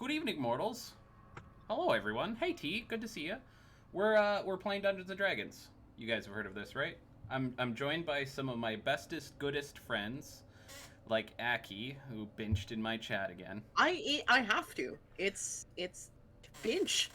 Good evening, mortals. Hello, everyone. Hey, T. Good to see you. We're playing Dungeons and Dragons. You guys have heard of this, right? I'm joined by some of my bestest, goodest friends, like Aki, who binged in my chat again. I have to. It's binge.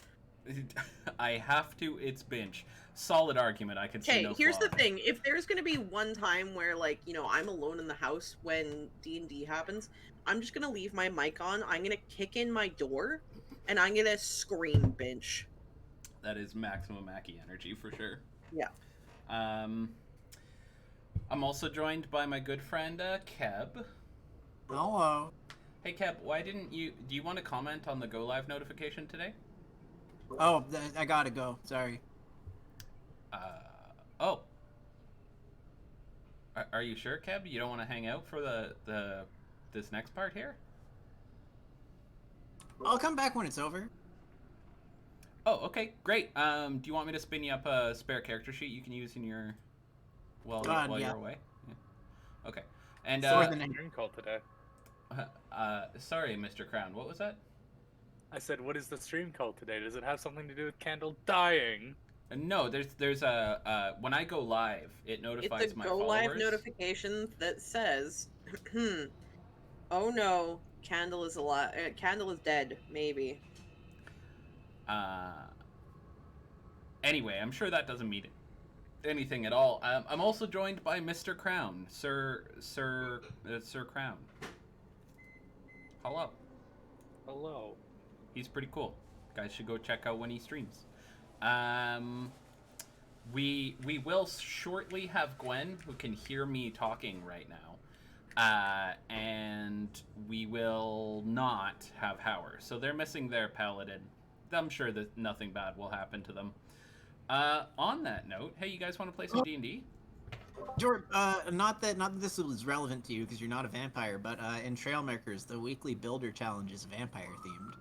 I have to. It's binge. Solid argument. I can see Okay, no here's flaw. the thing. If there's gonna be one time where I'm alone in the house when D&D happens, I'm just gonna leave my mic on. I'm gonna kick in my door, and I'm gonna scream binge. That is maximum Aki energy for sure. Yeah. Um, I'm also joined by my good friend Keb. Hello. Hey Keb, why didn't you? Do you want to comment on the go live notification today? Oh, I gotta go. Sorry. Oh. Are you sure, Keb? You don't want to hang out for the this next part here? I'll come back when it's over. Oh, okay, great. Do you want me to spin you up a spare character sheet you can use in your while Yeah. you're away? Yeah. Okay. And Sword the name. Stream call today. sorry, Mr. Crown. What was that? I said, what is the stream called today? Does it have something to do with Candle dying? No, there's a when I go live, it notifies It's a my go followers. live notification that says, "Oh no, Candle is alive. Candle is dead. Maybe." Anyway, I'm sure that doesn't mean anything at all. I'm also joined by Mr. Crown, Sir Crown. Hello. Hello. He's pretty cool. Guys should go check out when he streams. We will shortly have Gwen, who can hear me talking right now, and we will not have Howard. So they're missing their paladin. I'm sure that nothing bad will happen to them. On that note, hey, you guys want to play some D&D? George, not that this was relevant to you because you're not a vampire, but in Trailmakers, the weekly builder challenge is vampire themed.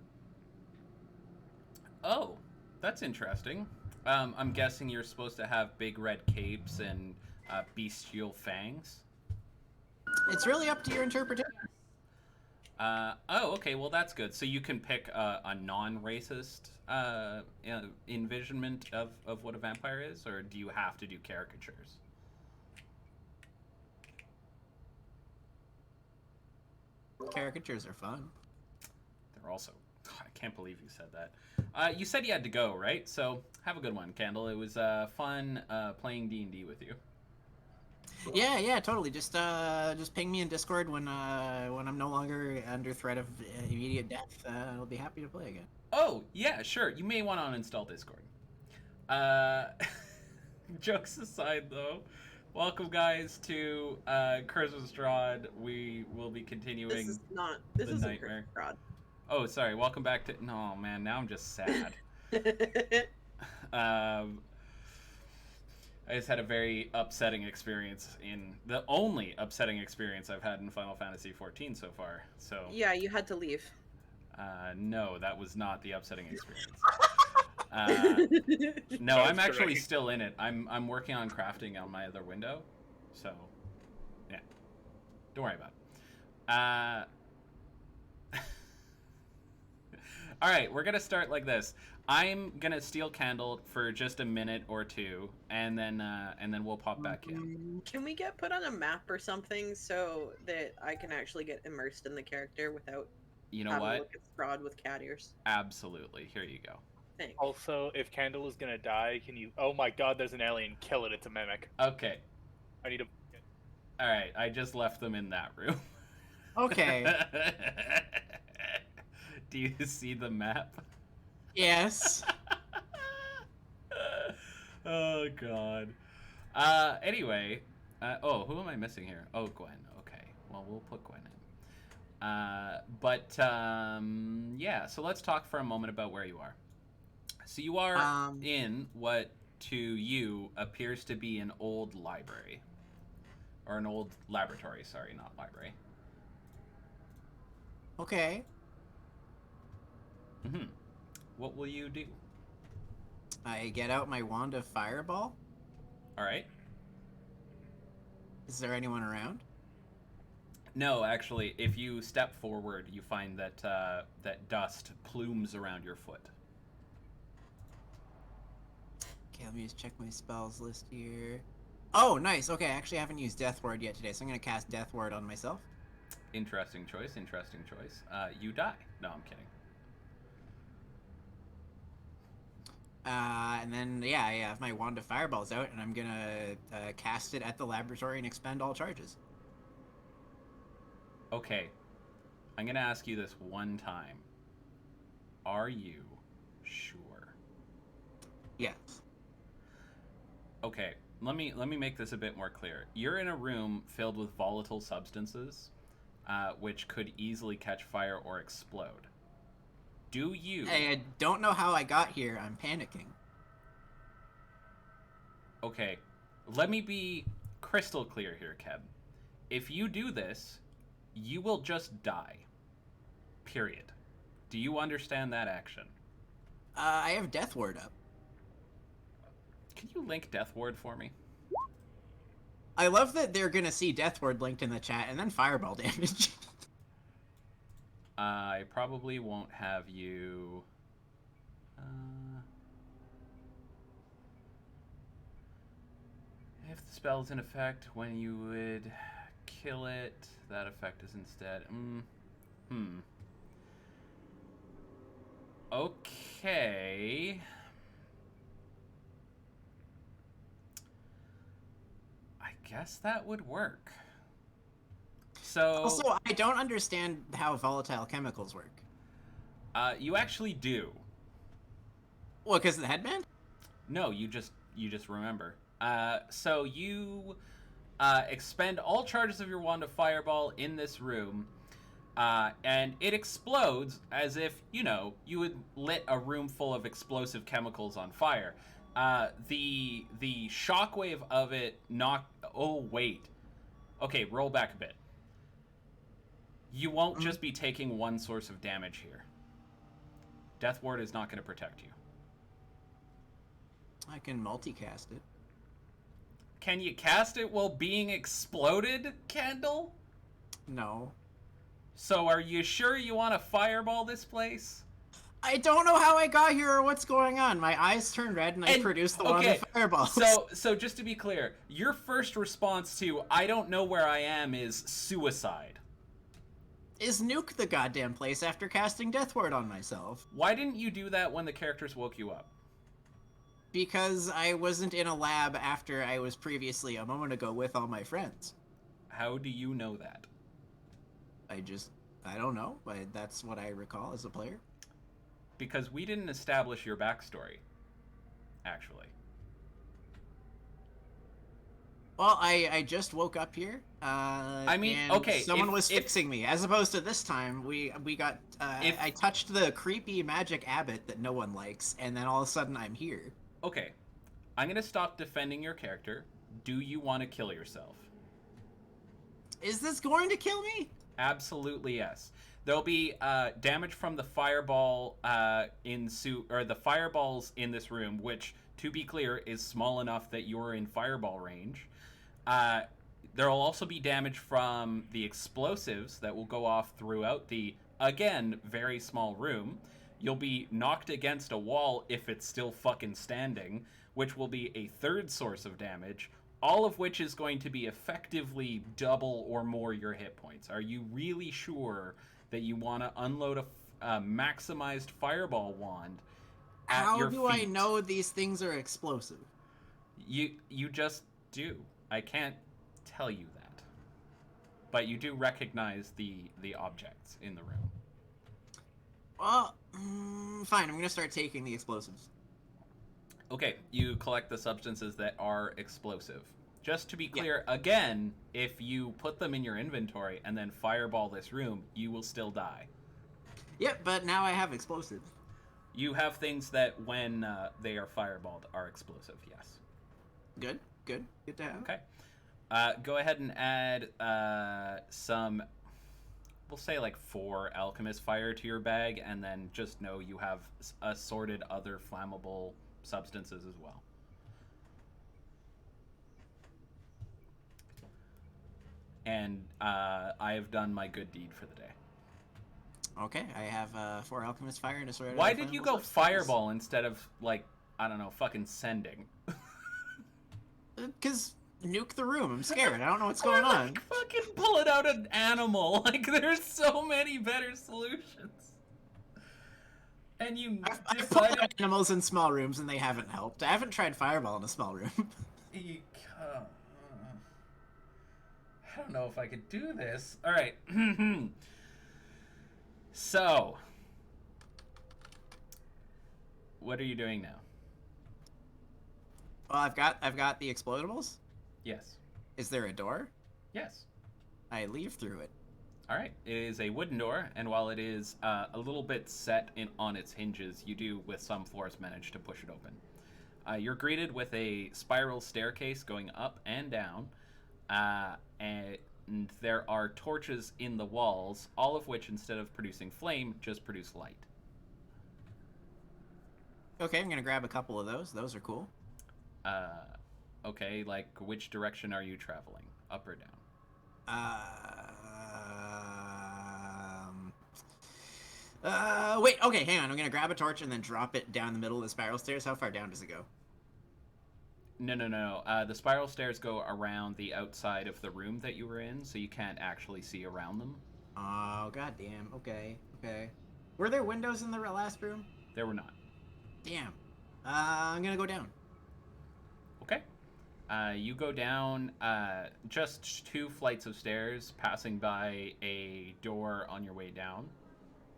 Oh, that's interesting. I'm guessing you're supposed to have big red capes and bestial fangs. It's really up to your interpretation. Oh, okay. Well, that's good. So you can pick a non-racist envisionment of what a vampire is, or do you have to do caricatures? Caricatures are fun. They're also... I can't believe you said that. You said you had to go, right? So have a good one, Candle. It was fun playing D&D with you. Yeah, totally. Just ping me in Discord when I'm no longer under threat of immediate death. I'll be happy to play again. Oh, yeah, sure. You may want to uninstall Discord. Jokes aside, though, welcome, guys, to Cursed Strahd. We will be continuing This is nightmare. a Rod. Oh, sorry. Welcome back to... No, man, now I'm just sad. I just had a very upsetting experience the only upsetting experience I've had in Final Fantasy XIV so far. So Yeah, you had to leave. no, that was not the upsetting experience. No, I'm actually still in it. I'm working on crafting on my other window, so yeah, don't worry about it. All right, we're gonna start like this. I'm gonna steal Candle for just a minute or two, and then we'll pop back in. Can we get put on a map or something so that I can actually get immersed in the character without You know having to what? look at Strahd with cat ears? Absolutely. Here you go. Thanks. Also, if Candle is gonna die, can you... Oh my god, there's an alien. Kill it, it's a mimic. Okay. I need a... All right. I just left them in that room. Okay. Do you see the map? Yes. Oh god. Anyway. Who am I missing here? Oh, Gwen. Okay. Well, we'll put Gwen in. Yeah. So let's talk for a moment about where you are. So you are in what to you appears to be an old library. Or an old laboratory, sorry, not library. Okay. What will you do? I get out my wand of fireball. All right. Is there anyone around? No, actually, if you step forward, you find that that dust plumes around your foot. Okay, let me just check my spells list here. Oh, nice. Okay, I actually haven't used Death Ward yet today, so I'm gonna cast Death Ward on myself. Interesting choice. Interesting choice. You die. No, I'm kidding. And then, yeah, I have my Wand of Fireballs out, and I'm gonna cast it at the laboratory and expend all charges. Okay, I'm gonna ask you this one time. Are you sure? Yes. Okay, let me make this a bit more clear. You're in a room filled with volatile substances, which could easily catch fire or explode. Do you? I don't know how I got here. I'm panicking. Okay, let me be crystal clear here, Keb. If you do this, you will just die. Period. Do you understand that action? I have Death Ward up. Can you link Death Ward for me? I love that they're gonna see Death Ward linked in the chat, and then Fireball damage. I probably won't have you... if the spell is in effect when you would kill it, that effect is instead... Okay... I guess that would work. So... Also, I don't understand how volatile chemicals work. You actually do. What, because of the headband? No, you just remember. So you expend all charges of your Wand of Fireball in this room, and it explodes as if, you know, you had lit a room full of explosive chemicals on fire. The shockwave of it knocked... Oh, wait. Okay, roll back a bit. You won't just be taking one source of damage here. Death Ward is not going to protect you. I can multicast it. Can you cast it while being exploded, Candle? No. So are you sure you want to fireball this place? I don't know how I got here or what's going on. My eyes turned red and I produced the Wand of Fireballs. So just to be clear, your first response to I don't know where I am is suicide. Is nuke the goddamn place after casting Death Ward on myself? Why didn't you do that when the characters woke you up? Because I wasn't in a lab after I was previously a moment ago with all my friends. How do you know that? I don't know. That's what I recall as a player. Because we didn't establish your backstory, actually. Well, I just woke up here. I mean, and okay, someone was fixing me. As opposed to this time, we got. I touched the creepy magic abbot that no one likes, and then all of a sudden I'm here. Okay, I'm gonna stop defending your character. Do you want to kill yourself? Is this going to kill me? Absolutely yes. There'll be damage from the fireball the fireballs in this room, which, to be clear, is small enough that you're in fireball range. There will also be damage from the explosives that will go off throughout the, again, very small room. You'll be knocked against a wall if it's still fucking standing, which will be a third source of damage, all of which is going to be effectively double or more your hit points. Are you really sure that you want to unload a maximized fireball wand at your feet? How do I know these things are explosive? You just do. I can't tell you that. But you do recognize the objects in the room. Well, fine. I'm going to start taking the explosives. Okay, you collect the substances that are explosive. Just to be clear, again, if you put them in your inventory and then fireball this room, you will still die. Yep, but now I have explosives. You have things that, when they are fireballed, are explosive, yes. Good to have. Okay. Go ahead and add some, we'll say like 4 alchemist fire to your bag, and then just know you have assorted other flammable substances as well. and I have done my good deed for the day. Okay, I have 4 alchemist fire and a sword. Why did you go fireball instead of, like, I don't know, fucking sending? Because nuke the room. I'm scared. I don't know what's going on. Like, fucking pulling out an animal. Like, there's so many better solutions. And you I've put decided... animals in small rooms and they haven't helped. I haven't tried fireball in a small room. You, I don't know if I could do this. All right. So, what are you doing now? Well, I've got the explodables. Yes. Is there a door? Yes. I leave through it. All right. It is a wooden door, and while it is a little bit set on its hinges, you do, with some force, manage to push it open. You're greeted with a spiral staircase going up and down, and there are torches in the walls, all of which, instead of producing flame, just produce light. Okay, I'm gonna grab a couple of those. Those are cool. Okay, like, which direction are you traveling? Up or down? Wait, okay, hang on. I'm gonna grab a torch and then drop it down the middle of the spiral stairs. How far down does it go? No. The spiral stairs go around the outside of the room that you were in, so you can't actually see around them. Oh, goddamn. Okay. Were there windows in the last room? There were not. Damn. I'm gonna go down. Okay. You go down just 2 flights of stairs, passing by a door on your way down.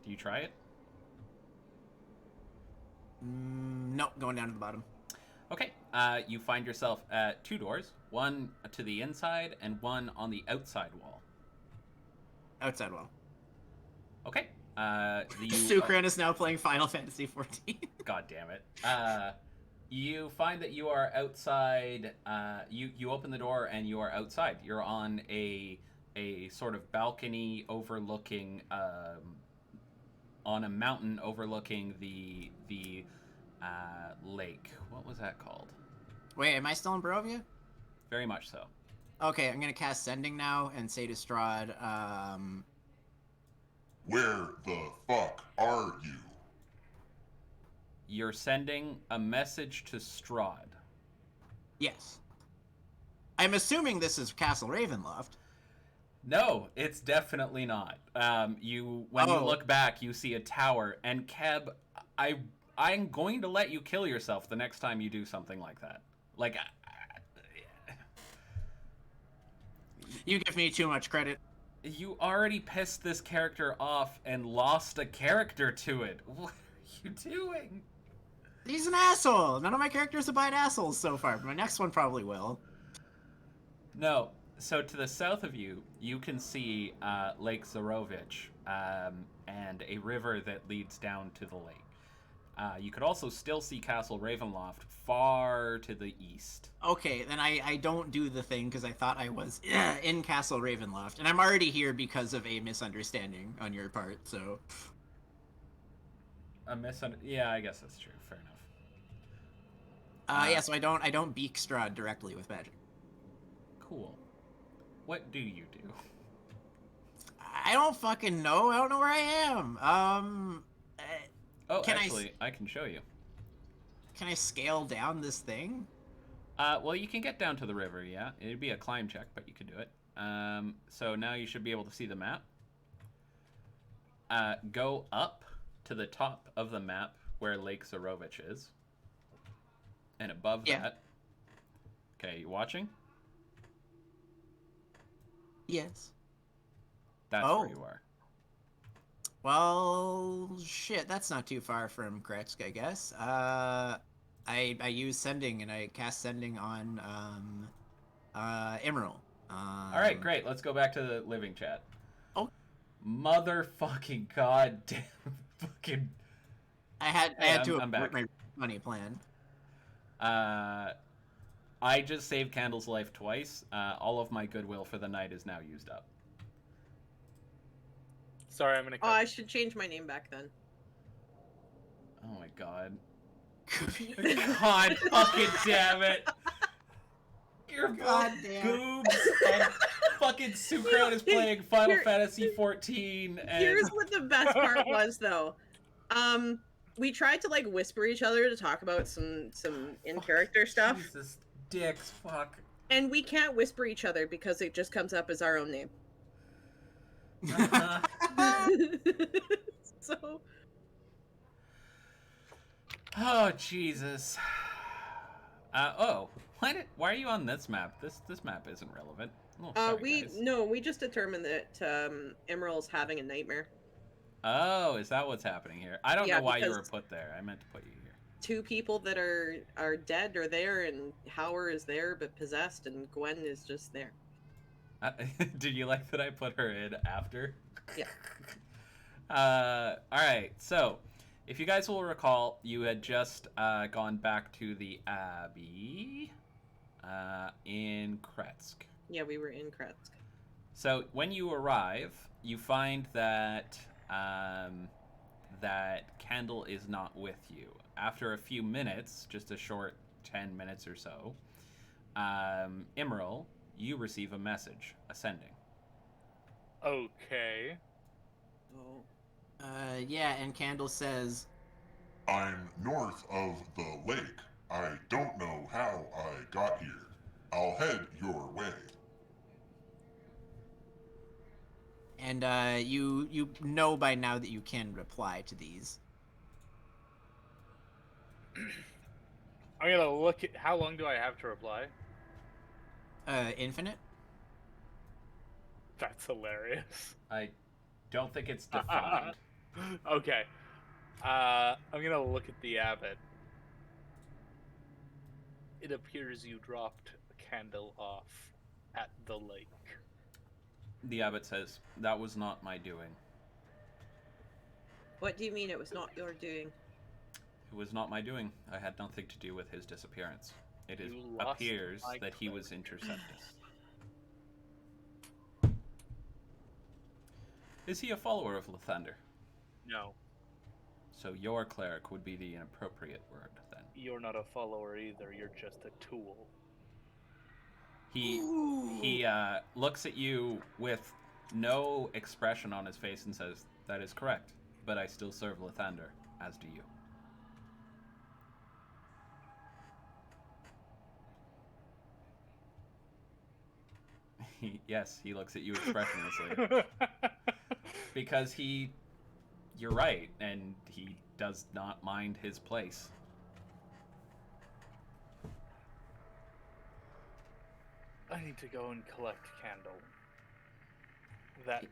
Do you try it? Nope, going down to the bottom. Okay. You find yourself at 2 doors, one to the inside and one on the outside wall. Outside wall. Okay. Sukran is now playing Final Fantasy XIV. God damn it. You find that you are outside. You open the door and you are outside. You're on a sort of balcony overlooking on a mountain overlooking the lake. What was that called? Wait, am I still in Barovia? Very much so. Okay, I'm gonna cast Sending now and say to Strahd, Where the fuck are you? You're sending a message to Strahd. yes. I'm assuming this is Castle Ravenloft. No, it's definitely not. When you look back, you see a tower, and Keb, I'm going to let you kill yourself the next time you do something like that. Like, You give me too much credit. you already pissed this character off and lost a character to it. What are you doing? He's an asshole. None of my characters have been assholes so far, but my next one probably will. No. So to the south of you, you can see Lake Zarovich and a river that leads down to the lake. You could also still see Castle Ravenloft far to the east. Okay, then I don't do the thing because I thought I was in Castle Ravenloft, and I'm already here because of a misunderstanding on your part. So, Yeah, I guess that's true. Fair enough. yeah. So I don't beak Strahd directly with magic. Cool. What do you do? I don't fucking know. I don't know where I am. Oh, Can actually, I can show you. Can I scale down this thing? Well, you can get down to the river, yeah. It'd be a climb check, but you could do it. So now you should be able to see the map. Go up to the top of the map where Lake Zarovich is. And above that... Okay, you watching? Yes. That's where you are. Well, shit, that's not too far from Kretsk, I guess. I use Sending, and I cast Sending on, Emerald. Alright, great. Let's go back to the living chat. Oh. Motherfucking goddamn fucking... I had to I'm back. my money plan. I just saved Candle's life twice. All of my goodwill for the night is now used up. Sorry, I'm gonna. Oh, I should change my name back then. Oh my god. God fucking damn it. Your God damn. boobs and fucking Sucrone is playing Final Here- Fantasy 14 and Here's what the best part was, though. We tried to like whisper each other to talk about some in Fuck, character stuff, Jesus, dicks, fuck. and we can't whisper each other because it just comes up as our own name. Uh-huh. So Oh Jesus. Oh, why are you on this map? This map isn't relevant. Oh, sorry, guys. we just determined that Emerald's having a nightmare. Oh, is that what's happening here? I don't Yeah, know why you because- were put there. I meant to put you here. 2 people that are dead are there, and Hauer is there but possessed, and Gwen is just there. Did you like that I put her in after? Yeah. All right. So, if you guys will recall, you had just gone back to the Abbey in Kretsk. Yeah, we were in Kretsk. So when you arrive, you find that that Candle is not with you. After a few minutes, just a short 10 minutes or so, Emerald, you receive a message ascending. Okay. Oh. Yeah, and Candle says, I'm north of the lake. I don't know how I got here. I'll head your way. and you know by now that you can reply to these. I'm gonna look at how long do I have to reply? Infinite? That's hilarious. I don't think it's defined. Okay. I'm gonna look at the abbot. It appears you dropped a Candle off at the lake. The abbot says, "That was not my doing. What do you mean it was not your doing? It was not my doing. I had nothing to do with his disappearance. It You lost appears my that he was cleric. Interceptus." Is he a follower of Lathander? No, So your cleric would be the inappropriate word then. you're not a follower either. You're just a tool. He looks at you with no expression on his face and says, "That is correct, but I still serve Lathander, as do you." Yes, he looks at you expressionlessly. Because you're right, and he does not mind his place. I need to go and collect Candle. That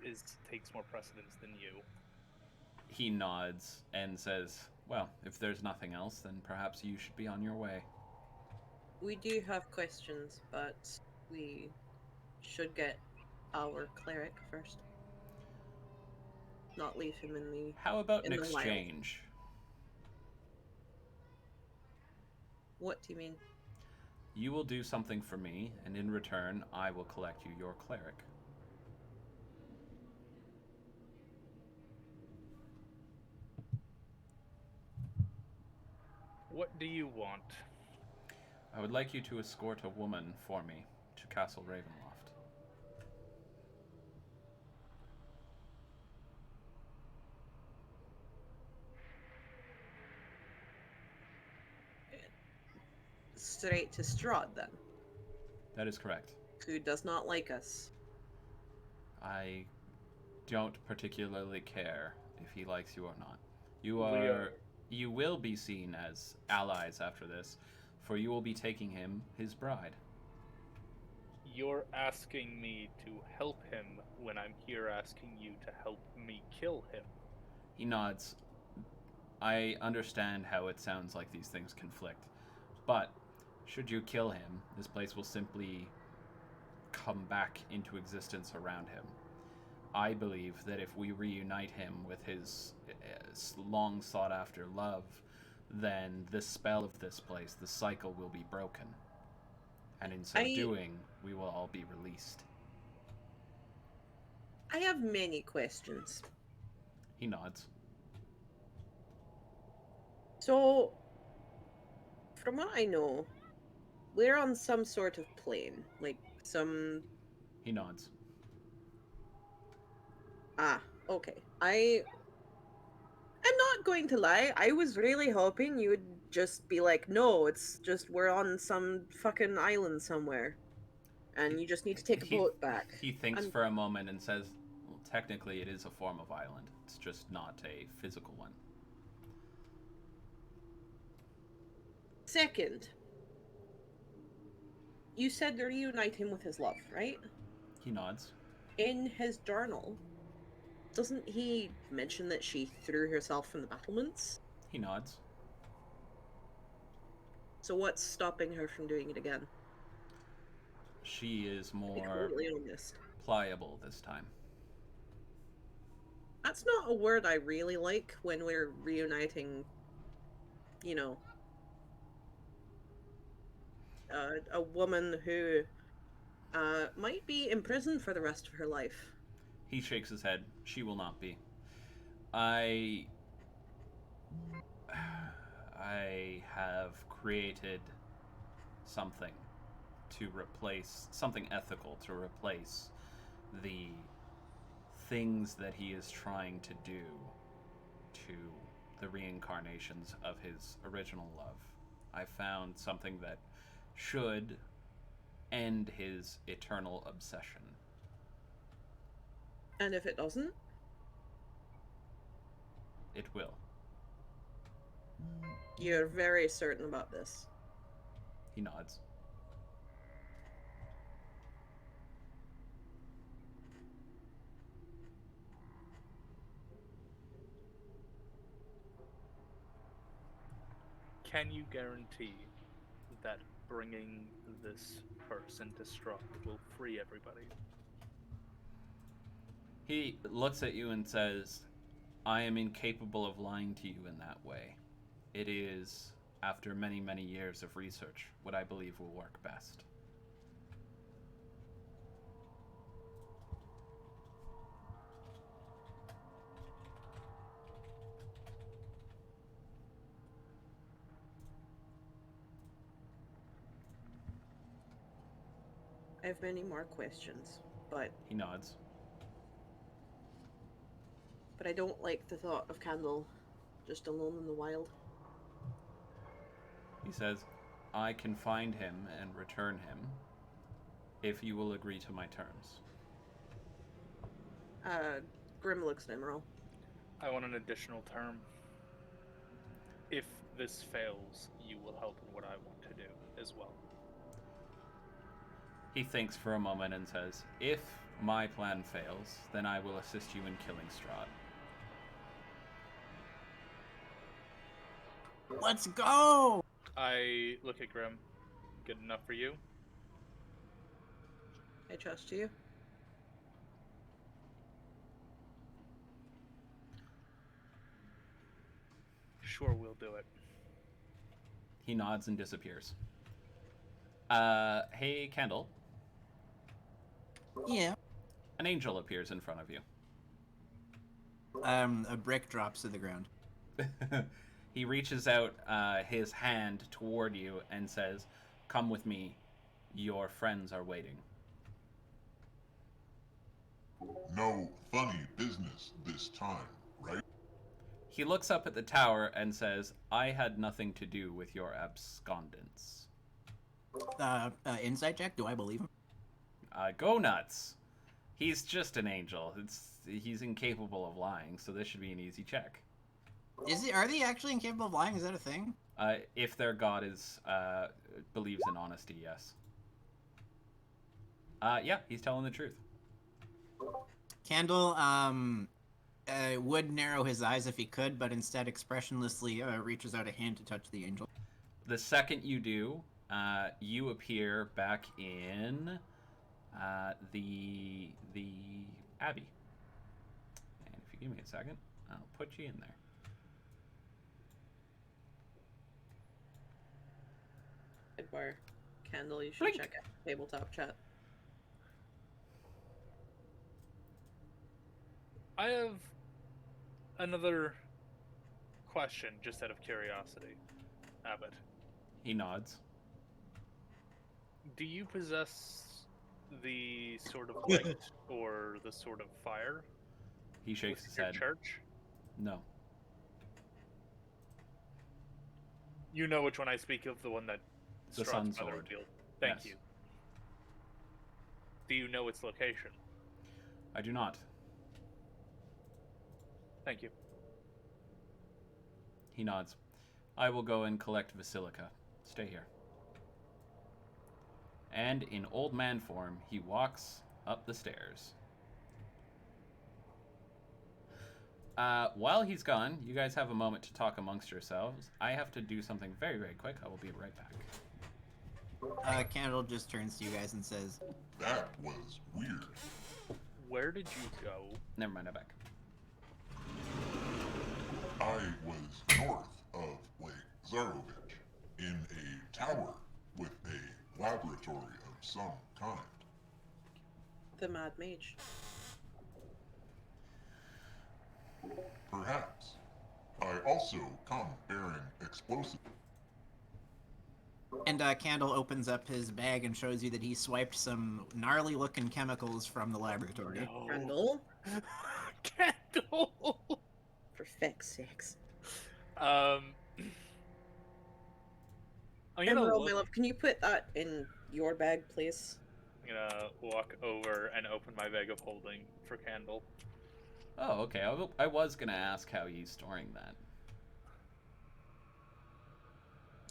takes more precedence than you. He nods and says, "Well, if there's nothing else, then perhaps you should be on your way." We do have questions, but we should get our cleric first. Not leave him in the... How about an In the wild. exchange? What do you mean? You will do something for me, and in return, I will collect you your cleric. What do you want? I would like you to escort a woman for me to Castle Ravenloft. Straight to Strahd, then, That is correct. who does not like us. I don't particularly care if he likes you or not. You will be seen as allies after this, for you will be taking him his bride. You're asking me to help him when I'm here asking you to help me kill him. He nods. I understand how it sounds like these things conflict, but should you kill him, this place will simply come back into existence around him. I believe that if we reunite him with his long sought after love, then the spell of this place, the cycle will be broken. And in so doing, we will all be released. I have many questions. He nods. So, from what I know, we're on some sort of plane, like some. He nods. Ah, okay. I'm not going to lie. I was really hoping you would just be like, no, it's just we're on some fucking island somewhere, and you just need to take a boat back. He thinks I'm for a moment and says, well, technically it is a form of island. It's just not a physical one. Second, you said to reunite him with his love, right? He nods. In his journal, doesn't he mention that she threw herself from the battlements? He nods. So what's stopping her from doing it again? She is To be more completely honest. pliable this time. That's not a word I really like when we're reuniting, you know, a woman who might be in prison for the rest of her life. He shakes his head. She will not be. I have created something to replace something ethical to replace the things that he is trying to do to the reincarnations of his original love. I found something that should end his eternal obsession. And if it doesn't? It will. You're very certain about this. He nods. Can you guarantee that bringing this person to Strahd will free everybody? He looks at you and says, I am incapable of lying to you in that way. It is, after many, many years of research, what I believe will work best. I have many more questions, but He nods. I don't like the thought of Candle just alone in the wild. He says, I can find him and return him if you will agree to my terms. Grim looks at Emerald. I want an additional term. If this fails, you will help in what I want to do as well. He thinks for a moment and says, if my plan fails, then I will assist you in killing Strahd. Let's go! I look at Grim. Good enough for you? I trust you. Sure, we'll do it. He nods and disappears. Hey, Kendall. Yeah. An angel appears in front of you. A brick drops to the ground. He reaches out his hand toward you and says, come with me. Your friends are waiting. No funny business this time, right? He looks up at the tower and says, I had nothing to do with your abscondence. Insight check? Do I believe him? Go nuts. He's just an angel. He's incapable of lying, so this should be an easy check. Are they actually incapable of lying? Is that a thing? If their god is believes in honesty, yes. Yeah, he's telling the truth. Candle would narrow his eyes if he could, but instead expressionlessly reaches out a hand to touch the angel. The second you do, you appear back in the abbey. And if you give me a second, I'll put you in there. Sidebar. Candle, you should Blink. check out tabletop chat. I have another question, just out of curiosity. Abbott, He nods. Do you possess the Sword of Light or the Sword of Fire He shakes within his your head. church? No. You know which one I speak of, the one that The Strahd's Sun mother Sword. revealed. Thank Yes. you. Do you know its location? I do not. Thank you. He nods. I will go and collect Basilica. Stay here. And in old man form, he walks up the stairs. While he's gone, you guys have a moment to talk amongst yourselves. I have to do something very, very quick. I will be right back. Candle just turns to you guys and says, That was weird. Where did you go? Never mind, I'm back. I was north of Lake Zarovich, in a tower with a laboratory of some kind. The Mad Mage. Perhaps. I also come bearing explosives. and Candle opens up his bag and shows you that he swiped some gnarly-looking chemicals from the laboratory. No. Randall, Candle! for feck's sakes. I'm gonna Emerald, look. my love, can you put that in your bag, please? I'm gonna walk over and open my bag of holding for Candle. Oh, okay. I was going to ask how he's storing that.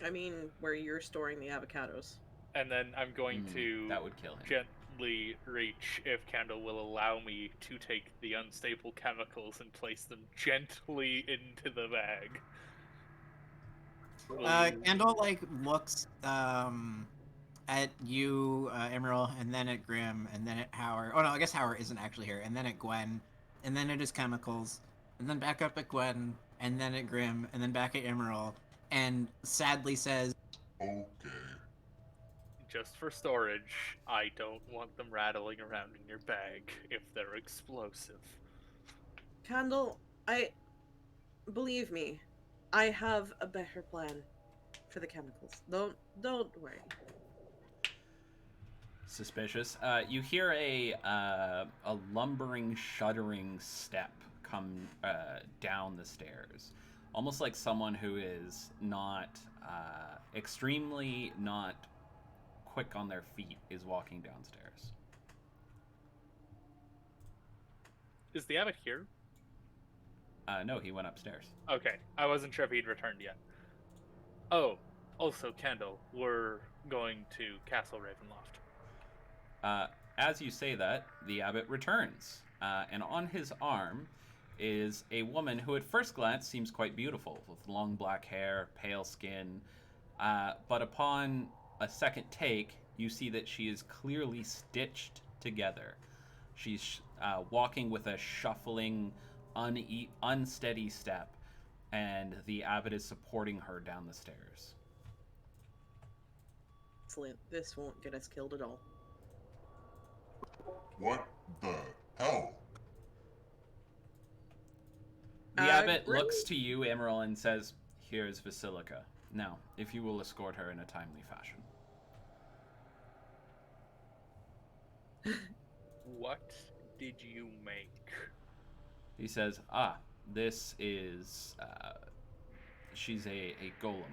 I mean, where you're storing the avocados. And then I'm going to That would kill him. gently reach if Candle will allow me to take the unstable chemicals and place them gently into the bag. Candle looks at you, Emerald, and then at Grim, and then at Howard. Oh no, I guess Howard isn't actually here. And then at Gwen, and then at his chemicals, and then back up at Gwen, and then at Grim, and then back at Emerald, and sadly says, Okay. Just for storage, I don't want them rattling around in your bag if they're explosive. Candle, believe me, I have a better plan for the chemicals. Don't worry. Suspicious. You hear a lumbering, shuddering step come down the stairs, almost like someone who is not extremely not quick on their feet is walking downstairs. Is the abbot here? No, he went upstairs. Okay, I wasn't sure if he'd returned yet. Oh, also, Kendall, we're going to Castle Ravenloft. As you say that, the abbot returns, and on his arm is a woman who at first glance seems quite beautiful, with long black hair, pale skin, but upon a second take, you see that she is clearly stitched together. She's walking with a shuffling, unsteady step, and the abbot is supporting her down the stairs. Excellent. This won't get us killed at all. What the hell? The abbot Grim? looks to you, Emerald, and says, "Here's Basilica. Now, if you will escort her in a timely fashion." What did you make? He says, this is, she's a golem.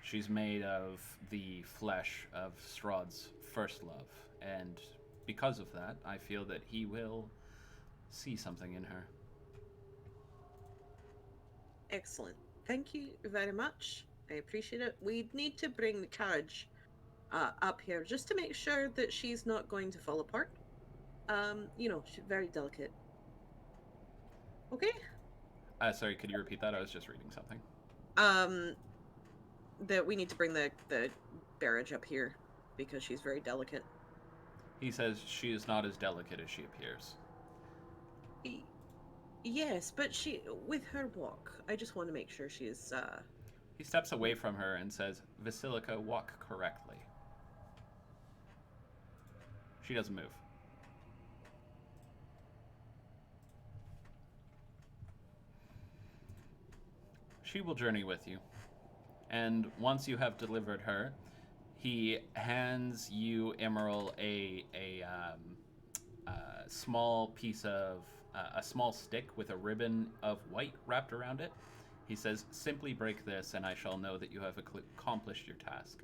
She's made of the flesh of Strahd's first love, and because of that, I feel that he will see something in her. Excellent. Thank you very much. I appreciate it. We need to bring the carriage up here just to make sure that she's not going to fall apart. She's very delicate. Okay? Sorry, could you repeat that? I was just reading something. That we need to bring the barrage up here because she's very delicate. He says she is not as delicate as she appears. Yes, but with her walk, I just want to make sure she's, He steps away from her and says, "Basilica, walk correctly." She doesn't move. She will journey with you. And once you have delivered her, He hands you, Emerald, a small piece of a small stick with a ribbon of white wrapped around it. He says, "Simply break this, and I shall know that you have accomplished your task."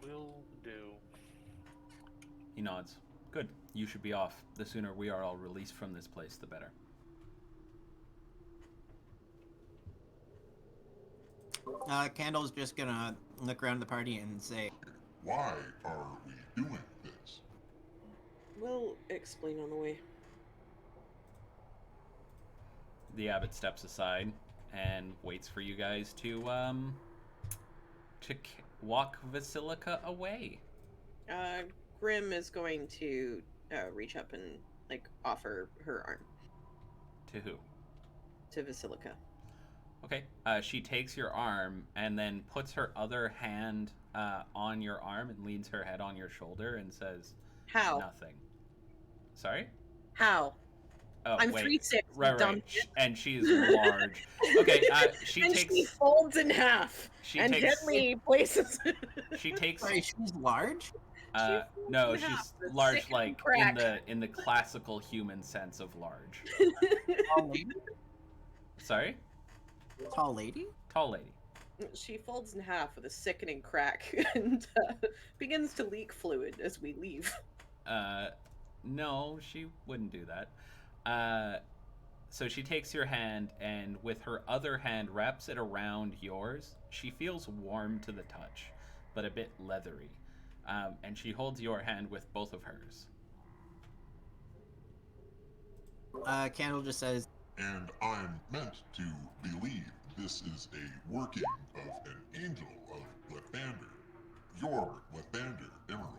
Will do. He nods. "Good. You should be off. The sooner we are all released from this place, the better." Candle's just gonna look around the party and say, Why are we doing this? We'll explain on the way. The abbot steps aside and waits for you guys to walk Vasilica away. Grim is going to reach up and like offer her arm To who? to Vasilica. Okay. She takes your arm and then puts her other hand on your arm and leans her head on your shoulder and says, How? "Nothing." Sorry? How? Oh, I'm wait. 3'6", Right, dumb right. shit. And she's large. Okay, she And takes. she folds in half She and takes. gently places. She takes. "Sorry, she's large." No, in she's half, the large, sick like crack. in the classical human sense of large. Tall lady. Sorry, Tall lady. tall lady. She folds in half with a sickening crack and begins to leak fluid as we leave. No, she wouldn't do that. So she takes your hand and with her other hand wraps it around yours. She feels warm to the touch, but a bit leathery. And she holds your hand with both of hers. Candle just says, And I'm meant to believe this is a working of an angel of Lathander. Your Lathander, Emerald.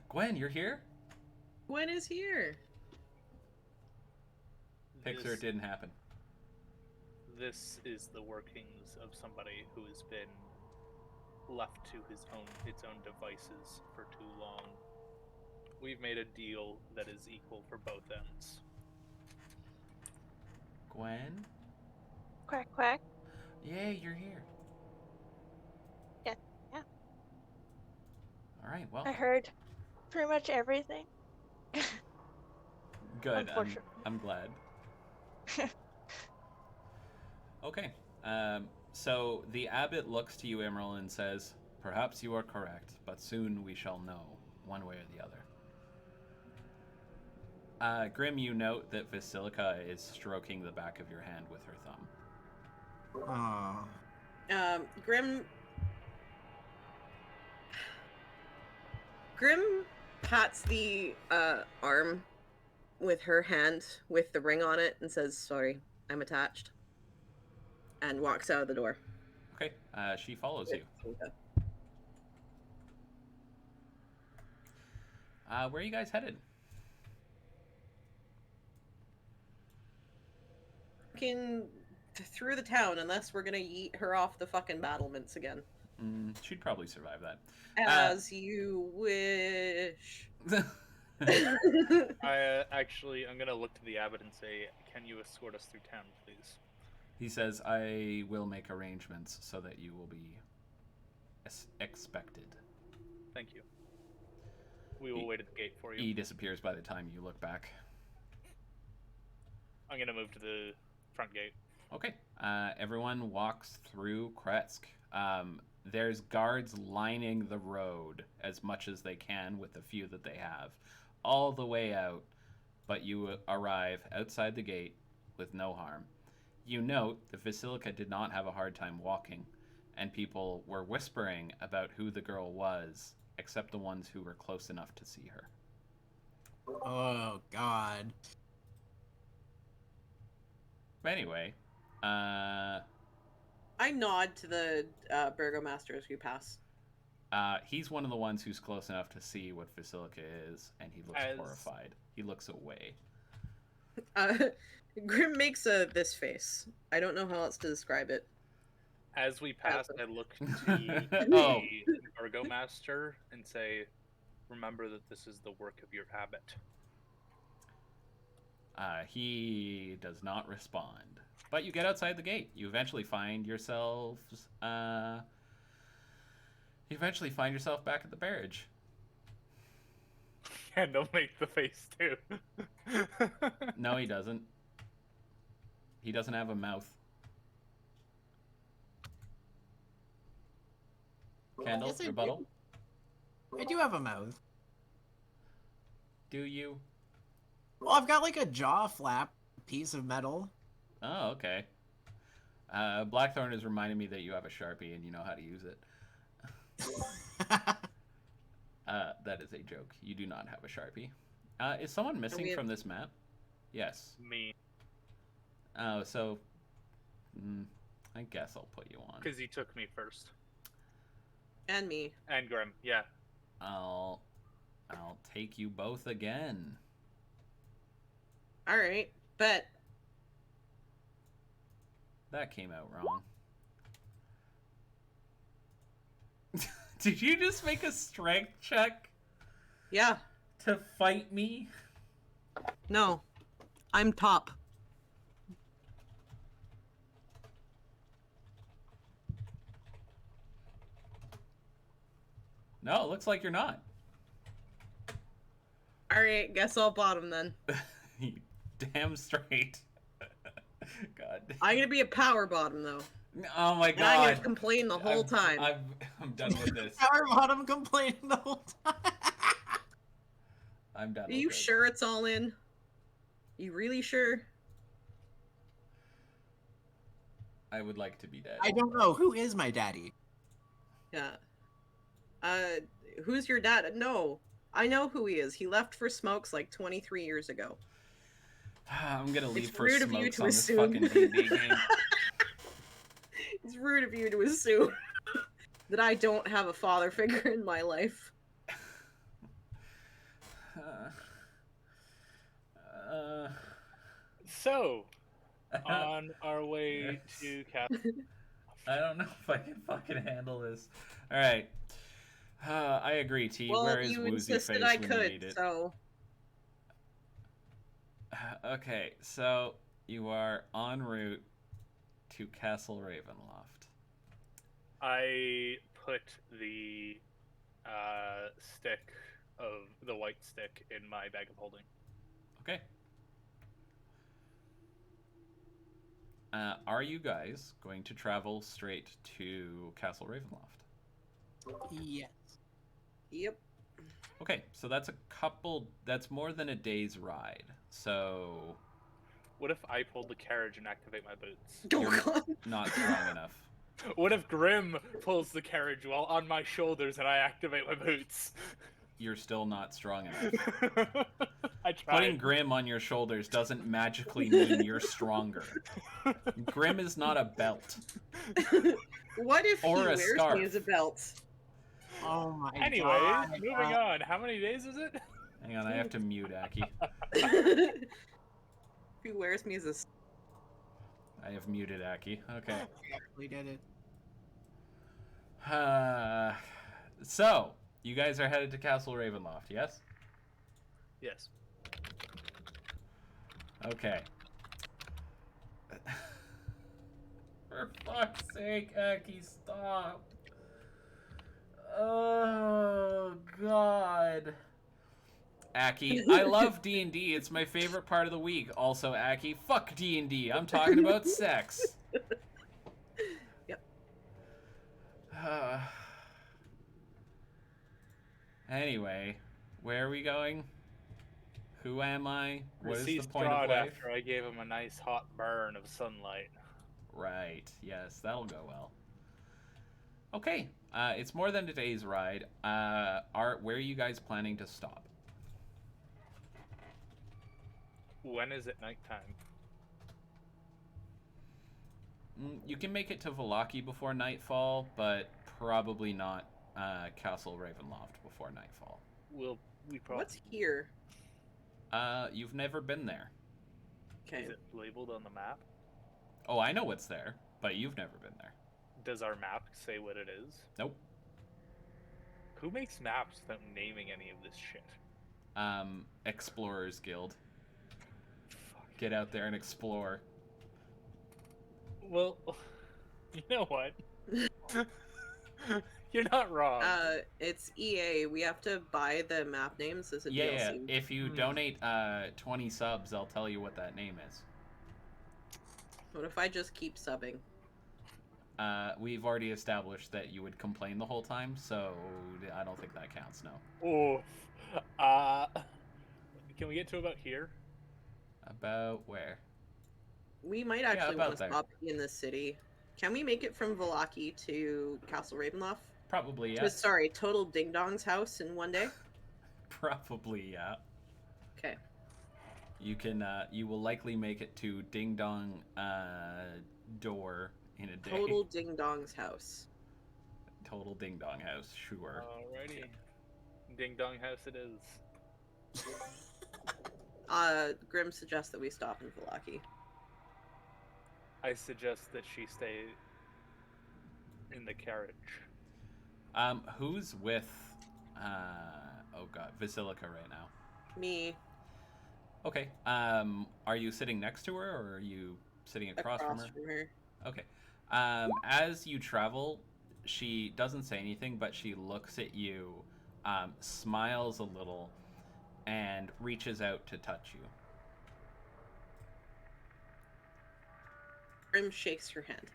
Gwen, you're here? Gwen is here. Pixar, it didn't happen. This is the workings of somebody who has been left to its own devices for too long. We've made a deal that is equal for both ends. Gwen? Quack, quack. Yay, you're here. Yeah. All right, well, I heard pretty much everything. good. Unfortunately. I'm glad. Okay. So the abbot looks to you, Emerald, and says, "Perhaps you are correct, but soon we shall know, one way or the other." Grim, you note that Vasilica is stroking the back of your hand with her thumb. "Oh, Grim pats the arm with her hand with the ring on it and says, "Sorry, I'm attached," and walks out of the door. Okay. She follows you. Where are you guys headed? Fucking through the town, unless we're gonna yeet her off the fucking battlements again. She'd probably survive that. As you wish. I'm gonna look to the abbot and say, "Can you escort us through town, please?" He says, "I will make arrangements so that you will be expected." Thank you. We will wait at the gate for you. He disappears by the time you look back. I'm gonna move to the front gate. Okay. Everyone walks through Kretsk. There's guards lining the road as much as they can with the few that they have, all the way out, but you arrive outside the gate with no harm. You note that Vasilica did not have a hard time walking, and people were whispering about who the girl was, except the ones who were close enough to see her. oh God." But anyway, I nod to the burgomaster as we pass. he's one of the ones who's close enough to see what Vasilica is, and he looks horrified. He looks away. Grim makes this face. I don't know how else to describe it. As we pass, I look to the Oh. burgomaster and say, "Remember that this is the work of your abbot." He does not respond. But you get outside the gate. You eventually find yourselves. You eventually find yourself back at the barrage. And don't make the face too. No, he doesn't. He doesn't have a mouth. Candle, Yes, I rebuttal. I do have a mouth. Do you? Well, I've got like a jaw flap piece of metal. Oh, okay. Blackthorn is reminding me that you have a Sharpie and you know how to use it. That is a joke. You do not have a Sharpie. Is someone missing from this map? Yes. Me. Oh, so... I guess I'll put you on. Because he took me first. And me. And Grim, yeah. I'll take you both again. All right, bet. That came out wrong. Did you just make a strength check Yeah. to fight me? No. I'm top. No, it looks like you're not. All right, guess I'll bottom then. You damn straight. God. I'm gonna be a power bottom though. Oh my And I'm gonna god. complain the whole time. I'm done with this. Power bottom complaining the whole time. I'm done Are with you this. sure it's all in? You really sure? I would like to be dead. I don't know. Who is my daddy? Yeah. Who's your dad? No. I know who he is. He left for Smokes like 23 years ago. I'm gonna leave It's for rude of you smokes to on this assume. fucking D&D game. It's rude of you to assume that I don't have a father figure in my life. So, on our way to Castle. I don't know if I can fucking handle this. All right. I agree, T. Well, Where is you Woozy insisted Face I when you could, need it? so Okay, so you are en route to Castle Ravenloft. I put the stick of the white stick in my bag of holding. Okay. Are you guys going to travel straight to Castle Ravenloft? Yes. yep. Okay, so that's more than a day's ride. So What if I pulled the carriage and activate my boots? Oh god. not strong enough. What if Grim pulls the carriage while on my shoulders and I activate my boots? You're still not strong enough. I tried. Putting Grim on your shoulders doesn't magically mean you're stronger. Grim is not a belt. What if Or he a wears scarf. me as a belt? Oh my Anyways, god. moving on. How many days is it? Hang on, I have to mute Aki. If he wears me as a I have muted Aki. Okay. We did it. So, you guys are headed to Castle Ravenloft, yes? Yes. Okay. For fuck's sake, Aki, stop. Oh, God. Aki, I love D&D. It's my favorite part of the week. Also, Aki, fuck D&D. I'm talking about sex. Yep. Anyway, where are we going? Who am I? What is the Deceased point of Strahd life? after I gave him a nice hot burn of sunlight. Right. Yes, that'll go well. Okay. It's more than a day's ride. Where are you guys planning to stop? When is it nighttime? You can make it to Vallaki before nightfall, but probably not Castle Ravenloft before nightfall. We probably. What's here? You've never been there. Okay. Is it labeled on the map? Oh, I know what's there, but you've never been there. Does our map say what it is? Nope. Who makes maps without naming any of this shit? Explorers Guild. get out there and explore. Well, you know what? You're not wrong. It's EA. We have to buy the map names as a Yeah, DLC. if you donate 20 subs, I'll tell you what that name is. What if I just keep subbing? We've already established that you would complain the whole time, so I don't think that counts, no. Oh, can we get to about here? About where? We might actually about want to there. stop in the city. Can we make it from Vallaki to Castle Ravenloft? Probably, yeah. Sorry, Total Ding Dong's house in one day? Probably, yeah. Okay. You can, you will likely make it to Ding Dong door in a day. Total Ding Dong's house. Total Ding Dong house, sure. Alrighty. Ding Dong house it is. Grim suggests that we stop in Vallaki. I suggest that she stay in the carriage. Who's with, oh god, Basilica right now? Me. Okay, are you sitting next to her, or are you sitting across from her? Okay. As you travel, she doesn't say anything, but she looks at you, smiles a little, and reaches out to touch you. Grim shakes her hand.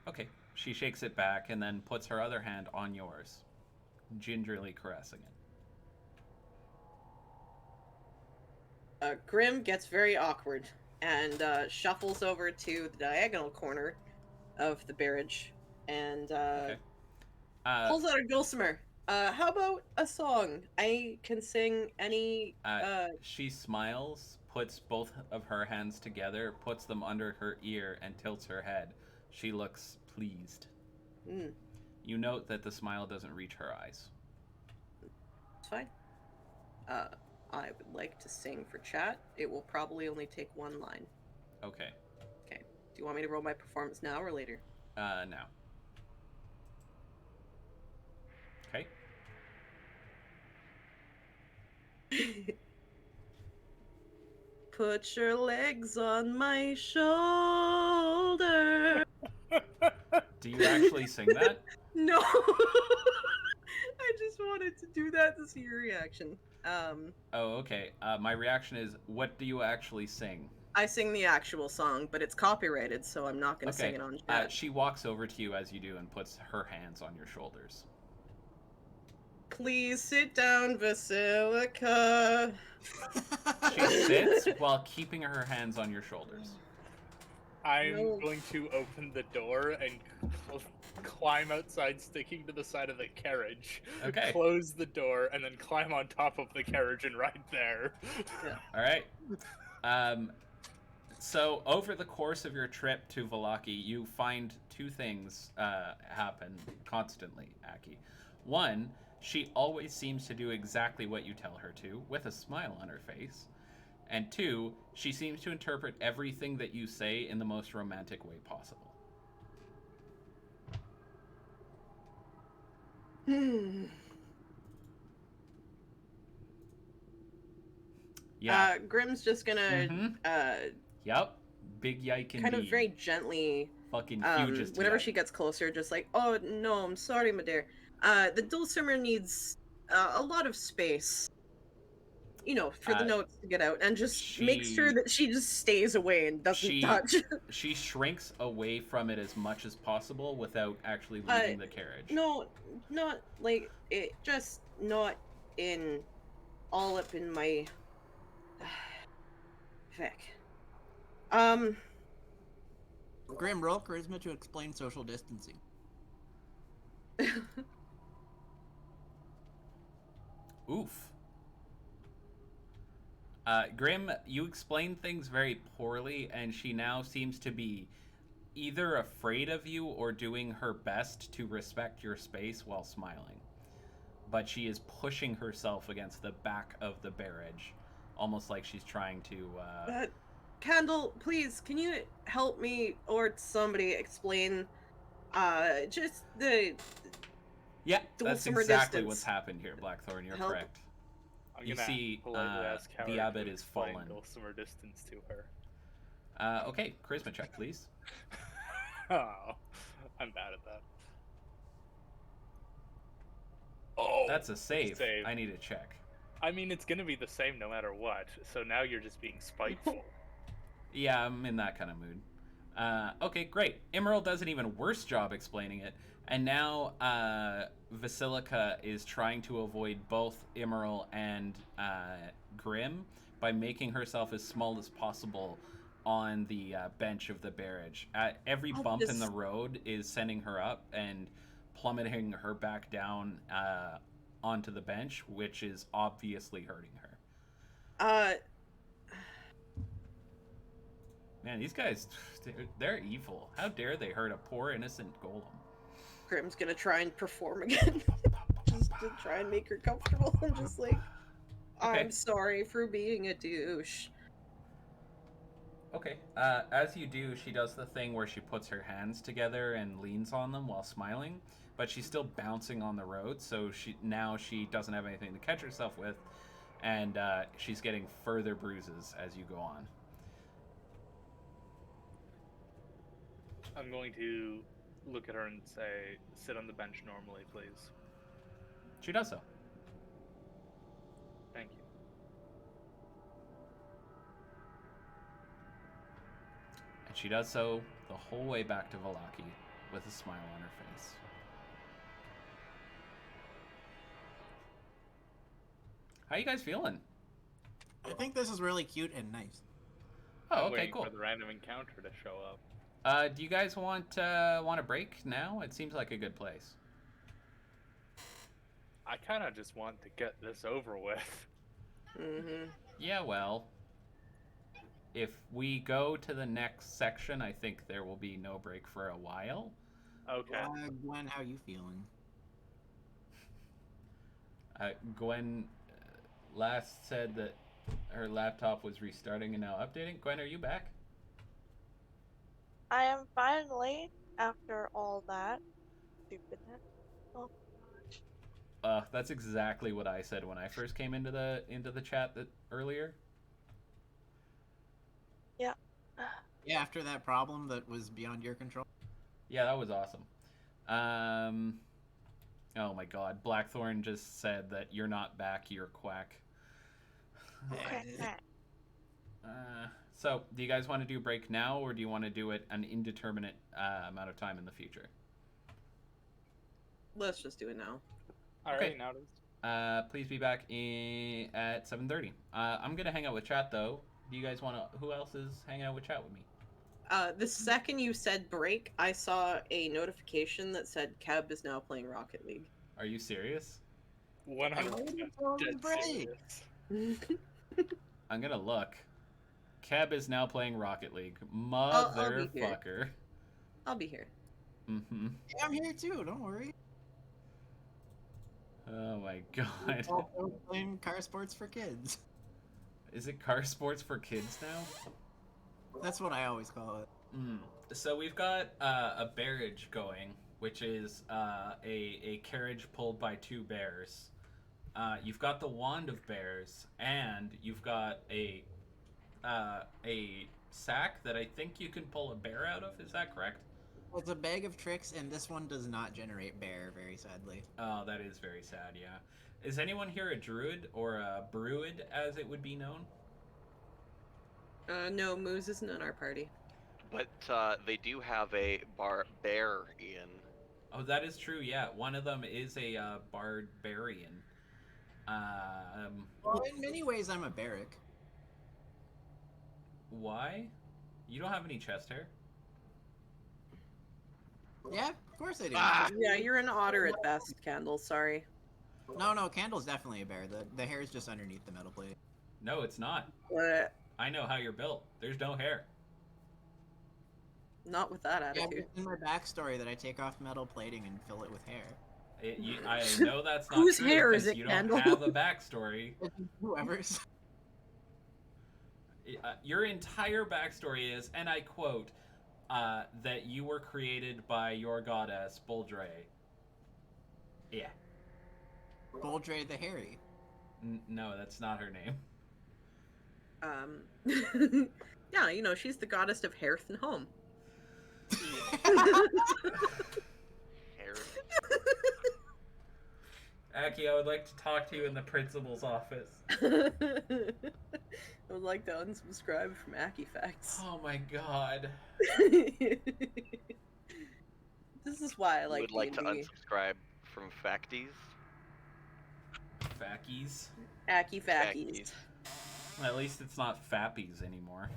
Okay. She shakes it back and then puts her other hand on yours, gingerly caressing it. Grim gets very awkward and shuffles over to the diagonal corner of the barrage and pulls out a dulcimer. How about a song? I can sing any. She smiles, puts both of her hands together, puts them under her ear, and tilts her head. She looks pleased. You note that the smile doesn't reach her eyes. It's fine. I would like to sing for chat. It will probably only take one line. Okay. Okay. Do you want me to roll my performance now or later? Now. Okay. Put your legs on my shoulder. Do you actually sing that? No. I just wanted to do that to see your reaction. Oh, okay. My reaction is, what do you actually sing? I sing the actual song, but it's copyrighted, so I'm not going to sing it on chat. She walks over to you as you do and puts her hands on your shoulders. Please sit down, Basilica. She sits while keeping her hands on your shoulders. I'm going to open the door and climb outside, sticking to the side of the carriage. Okay. Close the door, and then climb on top of the carriage and ride there. Yeah. All right. So over the course of your trip to Vallaki, you find two things happen constantly, Aki. One, she always seems to do exactly what you tell her to, with a smile on her face. And two, she seems to interpret everything that you say in the most romantic way possible. Yeah. Grim's just gonna Yep. Big yike indeed. kind of very gently fucking hugest whenever yike. she gets closer, just like, oh no, I'm sorry, my dear. The dulcimer needs a lot of space, you know, for the notes to get out, and just make sure that she just stays away and doesn't touch. She shrinks away from it as much as possible without actually leaving the carriage. No, not like it. Just not in all up in my. Vic. Grim, roll charisma to explain social distancing. Oof. Grim, you explain things very poorly, and she now seems to be either afraid of you or doing her best to respect your space while smiling. But she is pushing herself against the back of the barrage, almost like she's trying to... Candle, please, can you help me or somebody explain just the... Yeah, that's exactly distance. what's happened here, Blackthorn. You're correct. I'm You gonna see, politely ask the Howard to abbot is explain fallen. Dulcimer distance to her. Okay, charisma check, please. Oh, I'm bad at that. Oh, That's a save. save. I need a check. I mean, it's gonna be the same no matter what. So now you're just being spiteful. Yeah, I'm in that kind of mood. Okay, great. Emerald does an even worse job explaining it, and now Vasilica is trying to avoid both Emerald and Grim by making herself as small as possible on the bench of the barrage. Every I'll bump in the just- road is sending her up and plummeting her back down onto the bench, which is obviously hurting her. Uh, Man, these guys, they're evil. How dare they hurt a poor innocent golem? Grim's gonna try and perform again, just to try and make her comfortable. I'm just like, Okay. I'm sorry for being a douche. Okay. As you do, she does the thing where she puts her hands together and leans on them while smiling, but she's still bouncing on the road, so she doesn't have anything to catch herself with, and she's getting further bruises as you go on. I'm going to look at her and say, sit on the bench normally, please. She does so. Thank you. And she does so the whole way back to Valaki with a smile on her face. How you guys feeling? I think this is really cute and nice. Oh, I'm okay, waiting cool. for the random encounter to show up. Do you guys want a break now? It seems like a good place. I kind of just want to get this over with. Mm-hmm. Yeah, well, if we go to the next section, I think there will be no break for a while. Okay. Gwen, how you feeling? Gwen last said that her laptop was restarting and now updating. Gwen, are you back? I am finally, after all that stupidness. Oh gosh. That's exactly what I said when I first came into the chat earlier. Yeah. Yeah, after that problem that was beyond your control. Yeah, that was awesome. Oh my God, Blackthorn just said that you're not back. You're quack. Okay. So, do you guys want to do break now, or do you want to do it an indeterminate amount of time in the future? Let's just do it now. Alright, Okay. now it is. Please be back at 7:30. I'm gonna hang out with chat though. Do you guys want to? Who else is hanging out with chat with me? The second you said break, I saw a notification that said Cab is now playing Rocket League. Are you serious? 100% dead break. serious. I'm gonna look. Keb is now playing Rocket League. I'll be here. Motherfucker. I'll be here. Mm-hmm. Yeah, I'm here too. Don't worry. Oh my God. Also playing car sports for kids. Is it car sports for kids now? That's what I always call it. So we've got a barrage going, which is a carriage pulled by two bears. You've got the wand of bears, and you've got a sack that I think you can pull a bear out of. Is that correct? It's a bag of tricks, and this one does not generate bear, very sadly. Oh, that is very sad. Yeah. Is anyone here a druid or a bruid, as it would be known? No, Moose isn't in our party. But they do have a bear in. Oh, that is true. Yeah, one of them is a barbarian. Well, in many ways, I'm a barrack. Why? You don't have any chest hair. Yeah, of course I do. Ah! Yeah, you're an otter at best, Candle. Sorry. No, Candle's definitely a bear. The hair is just underneath the metal plate. No, it's not. But I know how you're built. There's no hair. not with that Yeah, attitude. it's in my backstory that I take off metal plating and fill it with hair. I know that's not Whose true hair is because it, you Kendall? don't have a backstory. Whoever's. Your entire backstory is, and I quote, that you were created by your goddess, Boldre. Yeah. Boldre the Hairy. No, that's not her name. Yeah, you know, she's the goddess of hearth and home. Hair. Aki, I would like to talk to you in the principal's office. I would like to unsubscribe from Aki Facts. Oh my god. This is why I like Would like to D&D. unsubscribe from Facties. Fackies. Aki Fackies. At least it's not Fappies anymore.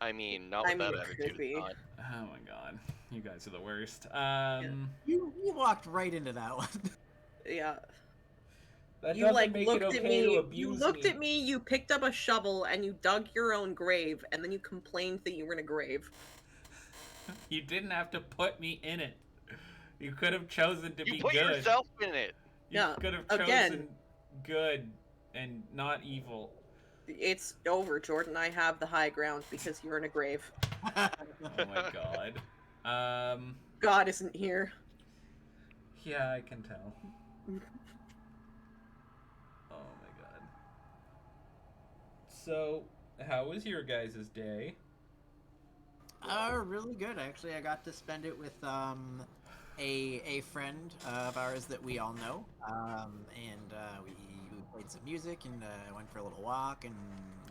I mean, not with I mean, that it attitude. could be. It's not. Oh my god. You guys are the worst. You walked right into that one. Yeah. That You doesn't like make looked it at okay me. to You abuse looked me. at me. You picked up a shovel and you dug your own grave, and then you complained that you were in a grave. You didn't have to put me in it. You could have chosen to You be put good. yourself in it. You Yeah, could have chosen again. good and not evil. It's over, Jordan. I have the high ground because you're in a grave. Oh my god. God isn't here. Yeah, I can tell. Oh my god. So, how was your guys' day? Really good actually. I got to spend it with a friend of ours that we all know, and we played some music and went for a little walk and.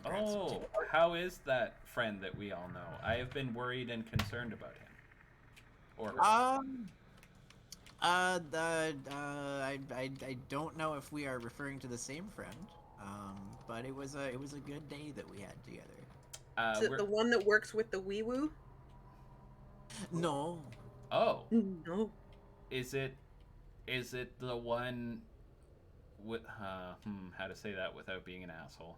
grabbed some Oh, chicken. how is that friend that we all know? I have been worried and concerned about him. Or her. I don't know if we are referring to the same friend, but it was a good day that we had together. Is it We're- the one that works with the wee woo? No, Oh, No. is it the one with how to say that without being an asshole?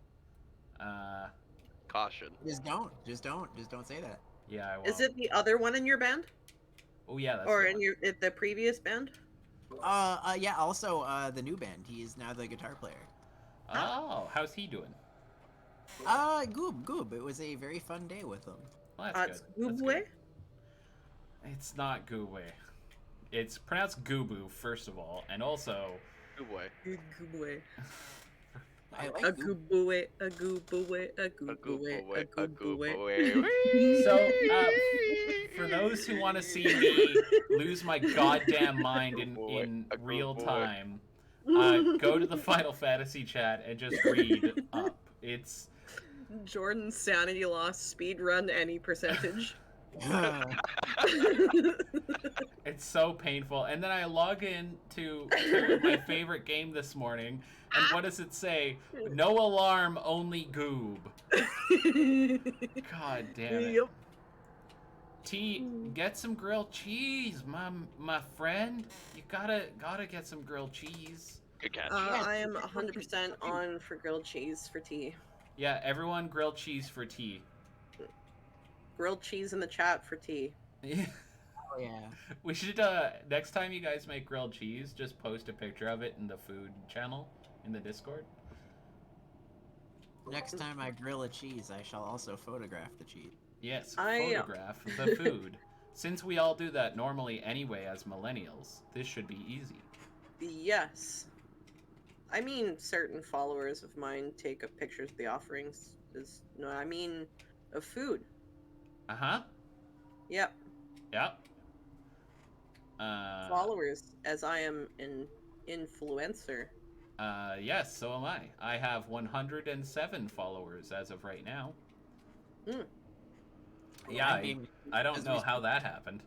Caution. just don't say that. Yeah, I won't. Is it the other one in your band, Oh yeah, that's or the in one. the previous band? Yeah. Also, the new band. He is now the guitar player. Oh, how's he doing? Goob. It was a very fun day with him. Well, that's It's good. That's Goobwe? good. It's not Goobe. It's pronounced Goobu, first of all, and also Good boy. Goobwe. I A like Goob. Goobwe, a Goobwe, a Goobwe, a Goobwe. So, for those who want to see me lose my goddamn mind in A good real boy. time, go to the Final Fantasy chat and just read up. It's Jordan's sanity loss speed run any percentage. it's so painful. And then I log in to my favorite game this morning, and what does it say? No alarm, only goob. God damn it. Yep. T, get some grilled cheese, my friend. You gotta get some grilled cheese. Good catch. I am 100% on for grilled cheese for tea. Yeah, everyone grilled cheese for tea. Grilled cheese in the chat for tea. Oh yeah. We should next time you guys make grilled cheese, just post a picture of it in the food channel in the Discord. Next time I grill a cheese, I shall also photograph the cheese. Yes, I- photograph the food. Since we all do that normally anyway as millennials, this should be easy. Yes. I mean, certain followers of mine take up pictures of the offerings. No, I mean, of food. Uh-huh. Yep. Yep. Followers, as I am an influencer. Yes, so am I. I have 107 followers as of right now. Hmm. Yeah, I mean, I don't as know we- how that happened.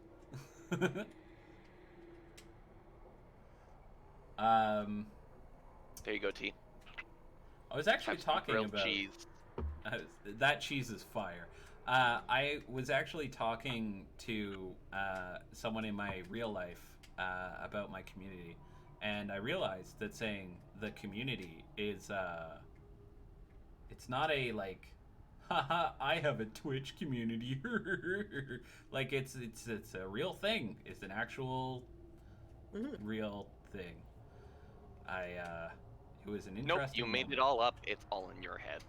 There you go, T. I was actually Have some talking grilled about cheese. that cheese is fire. I was actually talking to someone in my real life about my community, and I realized that saying the community is it's not a like, haha, I have a Twitch community. Like it's a real thing. It's an actual Mhm. real thing. It was an interesting. Nope, you made moment. it all up. It's all in your head.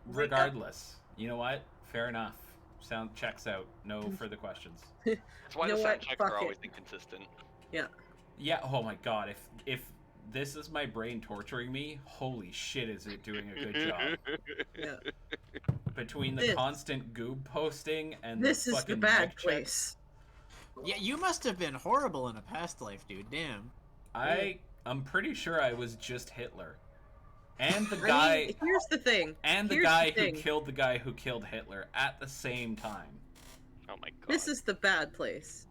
Regardless, you know what? Fair enough. Sound checks out. No further questions. That's why You the know sound what? checks Fuck are always it. inconsistent. Yeah. Oh my god. If this is my brain torturing me. Holy shit, is it doing a good job? Yeah. Between the This- constant goob posting and This the is fucking the bad mic checks, place. Yeah, you must have been horrible in a past life, dude. Damn. I'm pretty sure I was just Hitler. And the I guy mean, here's the thing. and the Here's guy the who thing. killed the guy who killed Hitler at the same time. Oh my god. This is the bad place.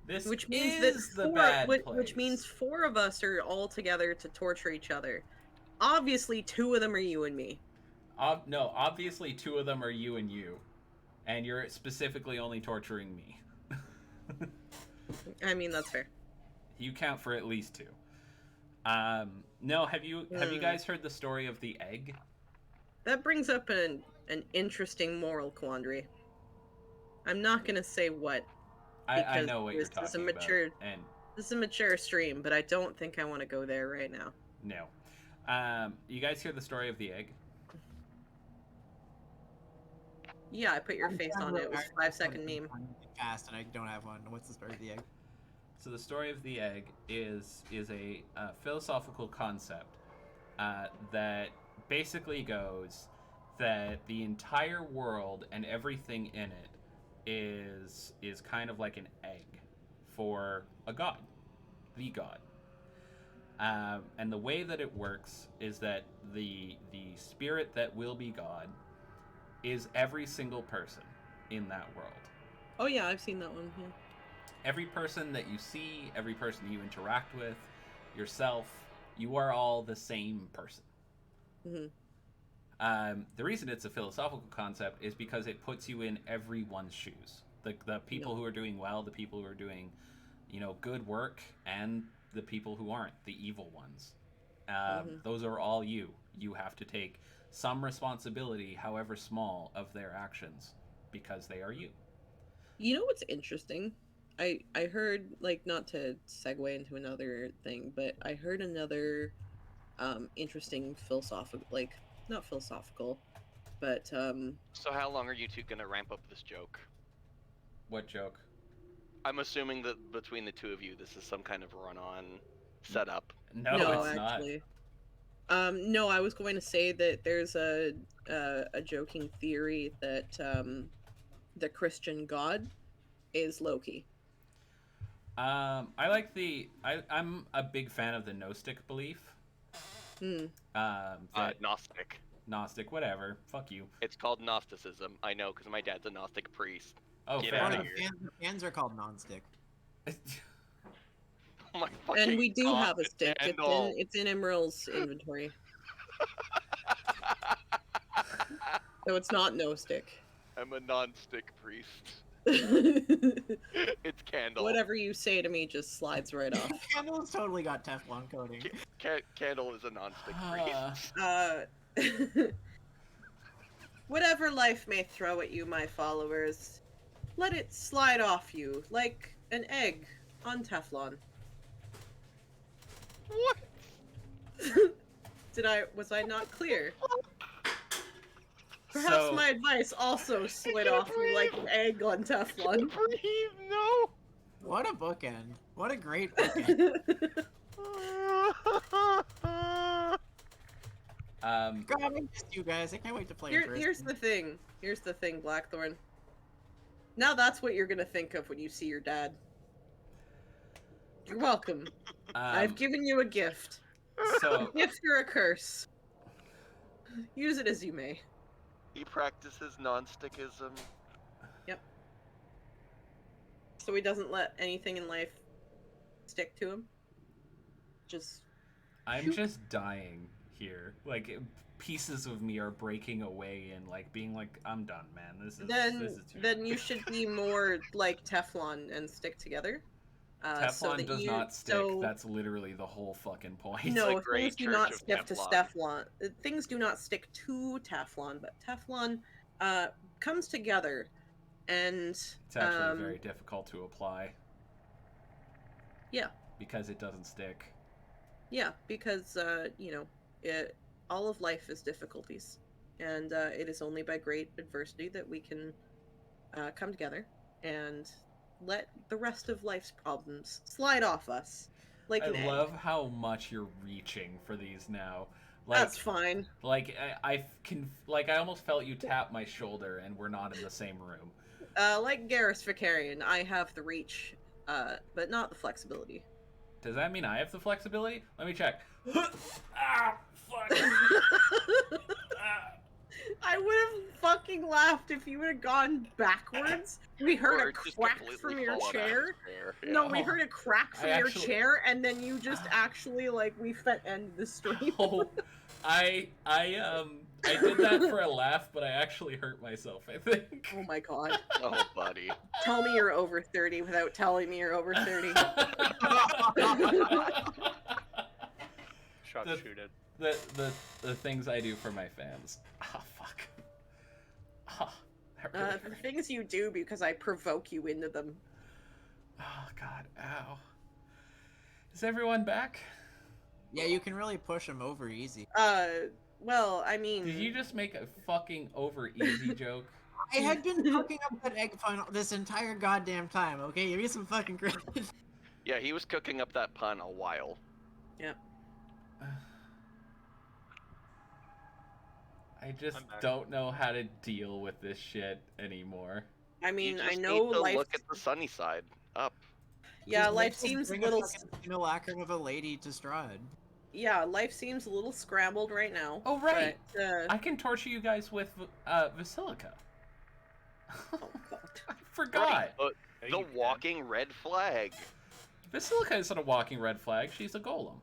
This Which means is that the bad place. which means 4 of us are all together to torture each other. Obviously, 2 of them are you and me. No, obviously 2 of them are you, and you're specifically only torturing me. I mean, that's fair. You count for at least 2. No, have you guys heard the story of the egg? That brings up an interesting moral quandary. I'm not gonna say what. I because know what you're this is a talking mature- about. And This is a mature stream, but I don't think I want to go there right now. no. You guys hear the story of the egg? Yeah, I put your face on it. It was a 5-second meme. Fast, and I don't have one. What's the story of the egg? So the story of the egg is a philosophical concept that basically goes that the entire world and everything in it is kind of like an egg for a god, the god. And the way that it works is that the spirit that will be God is every single person in that world. Oh yeah, I've seen that one. Yeah. Every person that you see, every person you interact with, yourself, you are all the same person. Mm-hmm. The reason it's a philosophical concept is because it puts you in everyone's shoes. The people who are doing well, the people who are doing, good work, and the people who aren't, the evil ones. Those are all you. You have to take some responsibility, however small, of their actions because they are you. You know what's interesting? I heard, like, not to segue into another thing, but I heard another interesting philosophical, like, not philosophical, but So how long are you two gonna ramp up this joke? What joke? I'm assuming that between the two of you, this is some kind of run-on setup. No, it's actually. No, I was going to say that there's a joking theory that the Christian god is Loki. I'm a big fan of the Gnostic belief. Gnostic. Gnostic, whatever. Fuck you. It's called Gnosticism. I know, because my dad's a Gnostic priest. Oh, Get fair outta enough. here. Fans are called non-stick. Oh my fucking And we do God, have a stick. Kendall. It's in Emerald's inventory. So it's not no stick. I'm a non-stick priest. It's Candle. Whatever you say to me just slides right off. Candle's totally got Teflon coating. Candle is a non-stick priest. Whatever life may throw at you, my followers, let it slide off you like an egg on Teflon. What? Was I not clear? Perhaps So- my advice also slid off you like an egg on Teflon. Breathe, no. What a bookend. What a great bookend. God, I missed you guys. I can't wait to play in person. Here's the thing. Here's the thing, Blackthorn. Now that's what you're gonna think of when you see your dad. You're welcome. I've given you a gift. So A gift or a curse. Use it as you may. He practices non-stickism. So he doesn't let anything in life stick to him. Just I'm just dying here. Like pieces of me are breaking away and like being like, I'm done, man. This is too then you should be more like Teflon and stick together. So Teflon that does you- not stick. so- That's literally the whole fucking point. No, the great things do church not of stick to Teflon. Teflon. Things do not stick to Teflon, but Teflon comes together, and It's actually very difficult to apply. Yeah. Because it doesn't stick. yeah, because all of life is difficulties, and it is only by great adversity that we can come together and let the rest of life's problems slide off us. Like I an egg. love how much you're reaching for these now. Like, That's fine. Like I can, like I almost felt you tap my shoulder, and we're not in the same room. Like Garrus Vicarian, I have the reach, but not the flexibility. Does that mean I have the flexibility? Let me check. Ah, fuck. Ah. I would have fucking laughed if you would have gone backwards. We heard Or a just crack completely from your fall out of chair. his chair, No, yeah. we heard a crack from I your actually- chair, and then you just actually like we ended the stream. Oh, I did that for a laugh, but I actually hurt myself, I think. Oh my god. Oh, buddy. Tell me you're over 30 without telling me you're over 30. Shot The- shooted. the things I do for my fans. Ah, fuck. Ah, that really The hurt. things you do because I provoke you into them. Oh god, ow. Is everyone back? Yeah, you can really push him over easy. Well, I mean... Did you just make a fucking over easy joke? I had been cooking up that egg pun this entire goddamn time, okay? Give me some fucking credit. Yeah, he was cooking up that pun a while. Yep. I just I'm back. don't know how to deal with this shit anymore. I You mean, just I know need to life... look at the sunny side. Up. Yeah, Just life make seems a bring little... fucking simulacrum of a lady to Strahd. Yeah, life seems a little scrambled right now. Oh, right. But, I can torture you guys with Basilica. oh god. I forgot. Right, but No, the you can't. walking red flag. Basilica isn't a walking red flag. She's a golem.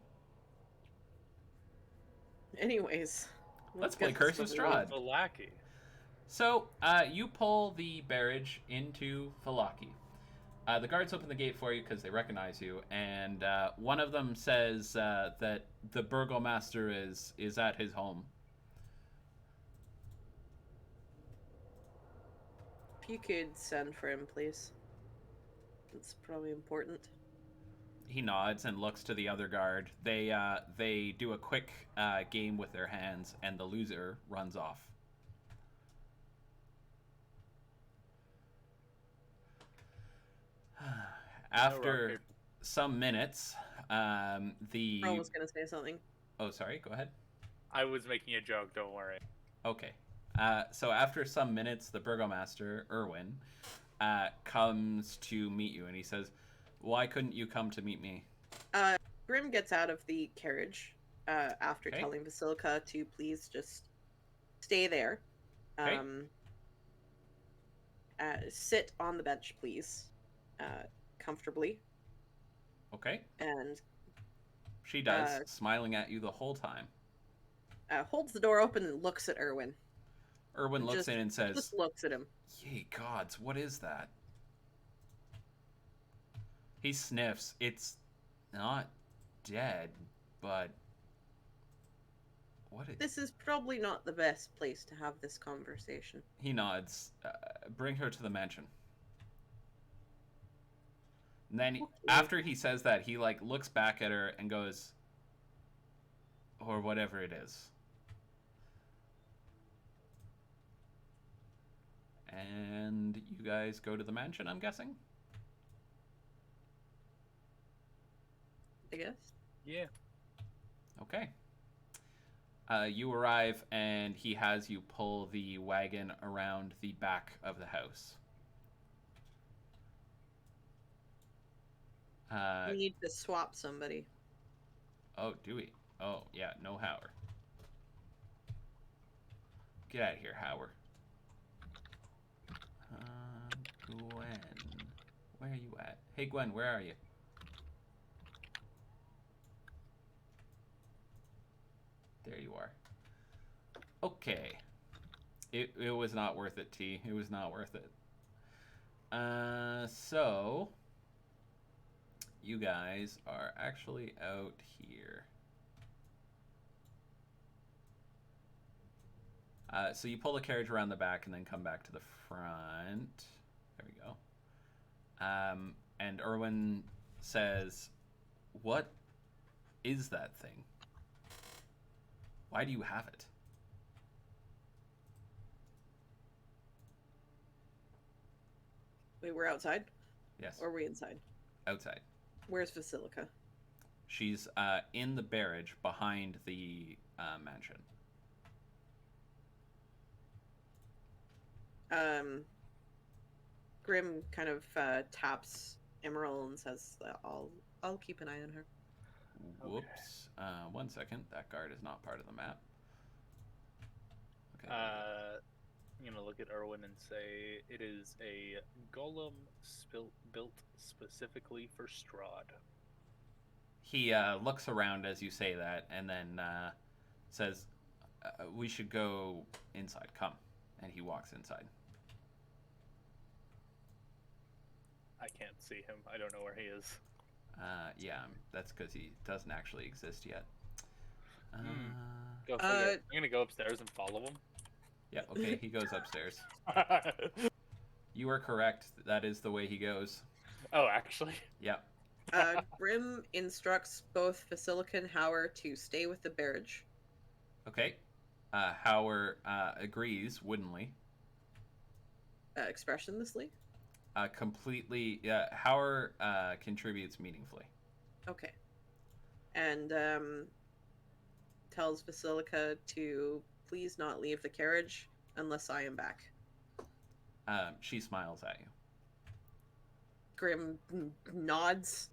Anyways. Let's play get Curse this of over Strahd. The lackey. So, you pull the barrage into Falaki. The guards open the gate for you because they recognize you, and one of them says that the burgomaster is at his home. If you could send for him, please. It's probably important. He nods and looks to the other guard. They do a quick game with their hands, and the loser runs off. After paper. some minutes, the... Earl was gonna say something. Oh, sorry, go ahead. I was making a joke, don't worry. Okay. So after some minutes, the burgomaster, Erwin, comes to meet you, and he says, "Why couldn't you come to meet me?" Grim gets out of the carriage after Okay. telling Basilica to please just stay there. Okay. Sit on the bench, please, comfortably. Okay. And She does, smiling at you the whole time. holds the door open and looks at Erwin. Erwin looks Just- in and says, Just looks at him. "Ye gods, what is that?" He sniffs. It's not dead, but what? This is probably not the best place to have this conversation. He nods. Bring her to the mansion. And then Okay. after he says that, he like looks back at her and goes, "Or whatever it is." And you guys go to the mansion, I'm guessing? I guess. Yeah. Okay. You arrive, and he has you pull the wagon around the back of the house. We need to swap somebody. Oh, do we? Oh, yeah, no Howard. Get out of here, Howard. Gwen. Where are you at? Hey, Gwen, where are you? There you are. Okay. It was not worth it, T. It was not worth it. So... You guys are actually out here. So you pull the carriage around the back and then come back to the front. There we go. And Erwin says, "What is that thing? Why do you have it?" Wait, we're outside? Yes, Or are we inside? outside. Where's Basilica? She's in the barrage behind the mansion. Grim kind of taps Emerald and says, I'll keep an eye on her. Whoops. 1 second. That guard is not part of the map. Okay. I'm gonna look at Erwin and say it is a golem built specifically for Strahd. He looks around as you say that, and then says, "We should go inside. Come." And he walks inside. I can't see him. I don't know where he is. Yeah, that's because he doesn't actually exist yet. Go figure. I'm gonna go upstairs and follow him. Yeah, okay, he goes upstairs. You are correct. That is the way he goes. Oh, actually? Yep. Grim instructs both Basilica and Howard to stay with the barrage. Okay. Howard agrees woodenly. Expressionlessly? Completely. Howard contributes meaningfully. Okay. And tells Basilica to please not leave the carriage unless I am back. She smiles at you. Grim nods.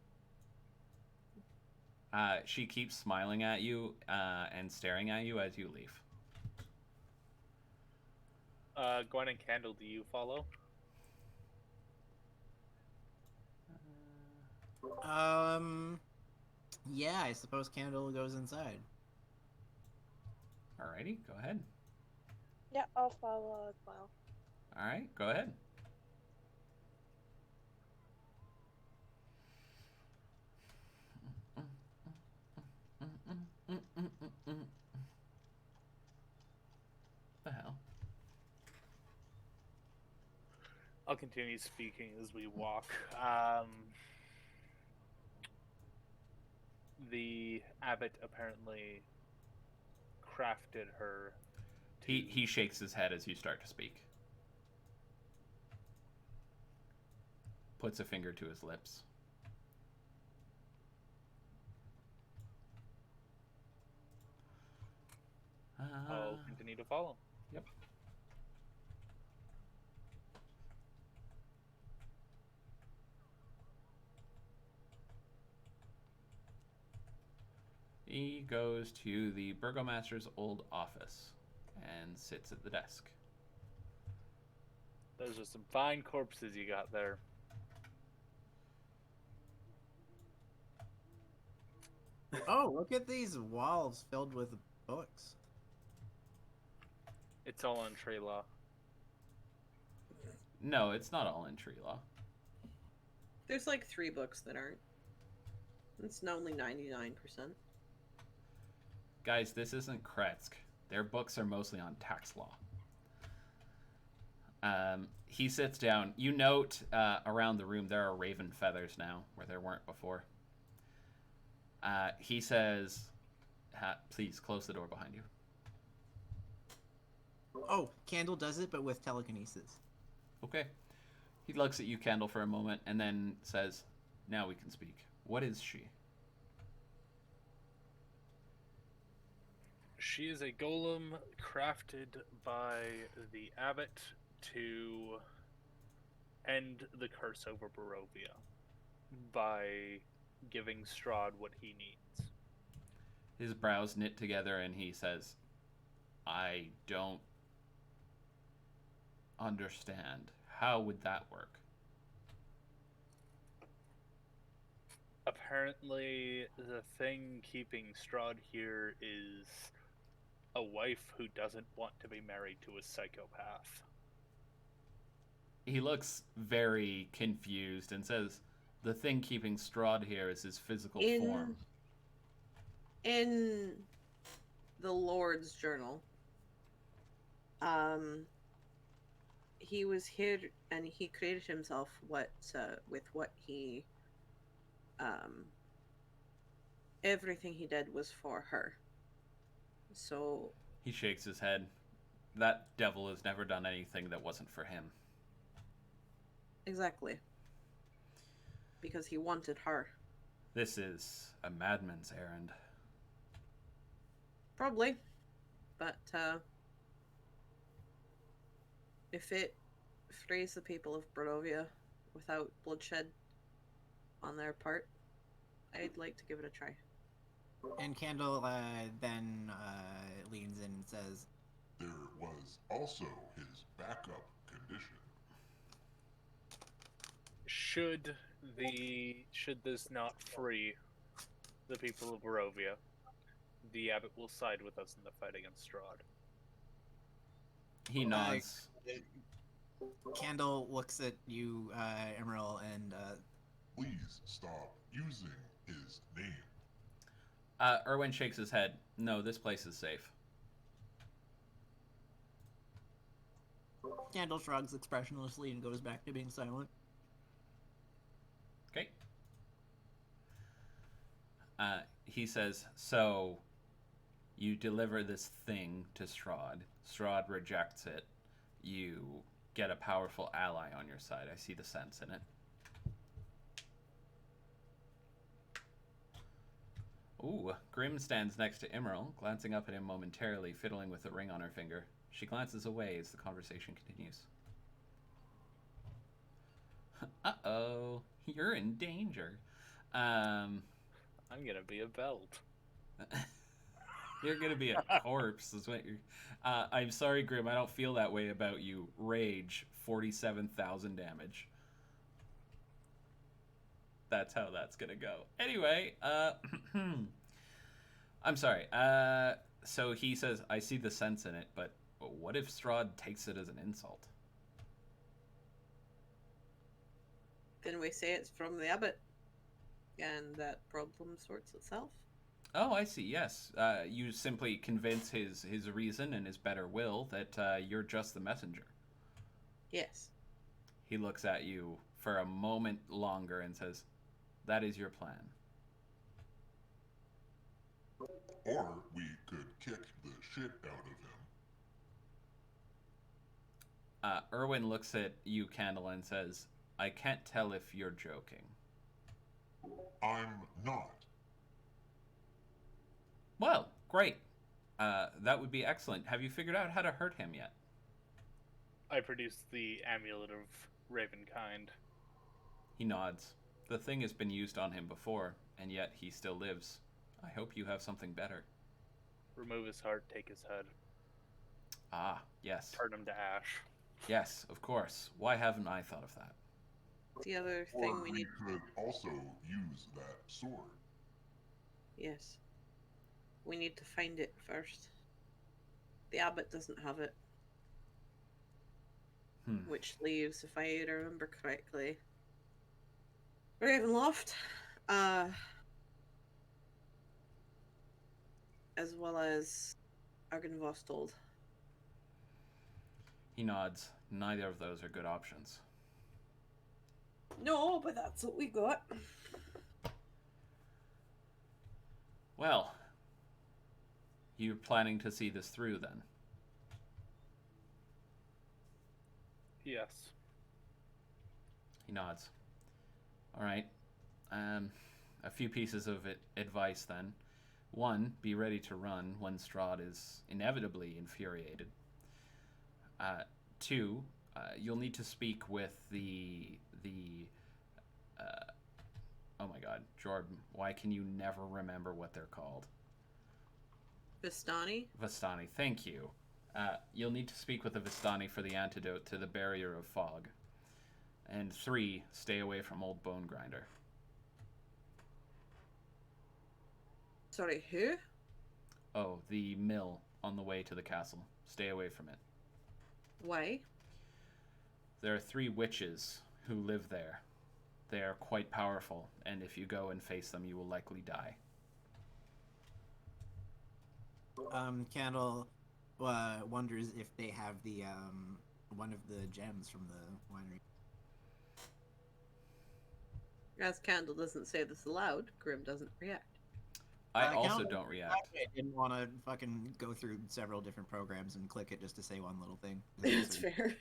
She keeps smiling at you and staring at you as you leave. Gwen and Candle, do you follow? Yeah, I suppose Candle goes inside. Alrighty, go ahead. Yeah, I'll follow as well. Alright, go ahead. The hell? I'll continue speaking as we walk. The abbot apparently crafted her. He shakes his head as you start to speak. Puts a finger to his lips. I'll continue to follow. Yep. He goes to the burgomaster's old office and sits at the desk. Those are some fine corpses you got there. Oh, look at these walls filled with books. It's all on tree law. No, it's not all in tree law. There's like 3 books that aren't. It's not only 99%. Guys, this isn't Kretsk. Their books are mostly on tax law. He sits down. You note around the room there are raven feathers now, where there weren't before. He says, please close the door behind you. Oh, Candle does it, but with telekinesis. Okay. He looks at you, Candle, for a moment, and then says, now we can speak. What is she? She is a golem crafted by the abbot to end the curse over Barovia by giving Strahd what he needs. His brows knit together and he says, I don't understand. How would that work? Apparently, the thing keeping Strahd here is a wife who doesn't want to be married to a psychopath. He looks very confused and says, the thing keeping Strahd here is his physical form. In the Lord's journal, he was here and he created himself with what he everything he did was for her. So he shakes his head. That devil has never done anything that wasn't for him. Exactly. Because he wanted her. This is a madman's errand. Probably. But, if it frees the people of Barovia without bloodshed on their part, I'd like to give it a try. And Candle then leans in and says, There was also his backup condition. Should this not free the people of Barovia, the abbot will side with us in the fight against Strahd. He nods. Candle looks at you, Emerald, and Please stop using his name. Erwin shakes his head. No, this place is safe. Candle shrugs expressionlessly and goes back to being silent. Okay. He says, so you deliver this thing to Strahd. Strahd rejects it. You get a powerful ally on your side. I see the sense in it. Ooh, Grim stands next to Emerald, glancing up at him momentarily, fiddling with the ring on her finger. She glances away as the conversation continues. Uh-oh, you're in danger. I'm gonna be a belt. You're gonna be a corpse, is what you're... I'm sorry, Grim, I don't feel that way about you. Rage, 47,000 damage. That's how that's gonna go. Anyway, I'm sorry. So he says, I see the sense in it, but what if Strahd takes it as an insult? Then we say it's from the abbot, and that problem sorts itself. Oh, I see, yes. You simply convince his reason and his better will that you're just the messenger. Yes. He looks at you for a moment longer and says, that is your plan. Or we could kick the shit out of him. Erwin looks at you, Candle, and says, I can't tell if you're joking. I'm not. Well, great. That would be excellent. Have you figured out how to hurt him yet? I produced the amulet of Ravenkind. He nods. The thing has been used on him before, and yet he still lives. I hope you have something better. Remove his heart, take his head. Ah, yes. Turn him to ash. Yes, of course. Why haven't I thought of that? The other Or thing we need... could also use that sword. Yes. We need to find it first. The abbot doesn't have it. Which leaves, if I remember correctly, Ravenloft, as well as Argynvostold. He nods. Neither of those are good options. No, but that's what we got. Well, you're planning to see this through then? Yes. He nods. All right. A few pieces of advice then. One, be ready to run when Strahd is inevitably infuriated. Two, you'll need to speak with the oh my god, Jordan, why can you never remember what they're called? Vistani? Vistani, thank you. You'll need to speak with the Vistani for the antidote to the barrier of fog. And 3, stay away from Old Bone Grinder. Sorry, who? Oh, the mill on the way to the castle. Stay away from it. Why? There are 3 witches who live there. They are quite powerful, and if you go and face them, you will likely die. Candle wonders if they have the one of the gems from the winery. As Candle doesn't say this aloud, Grim doesn't react. I also Candle, don't react. I didn't want to fucking go through several different programs and click it just to say one little thing. It's fair.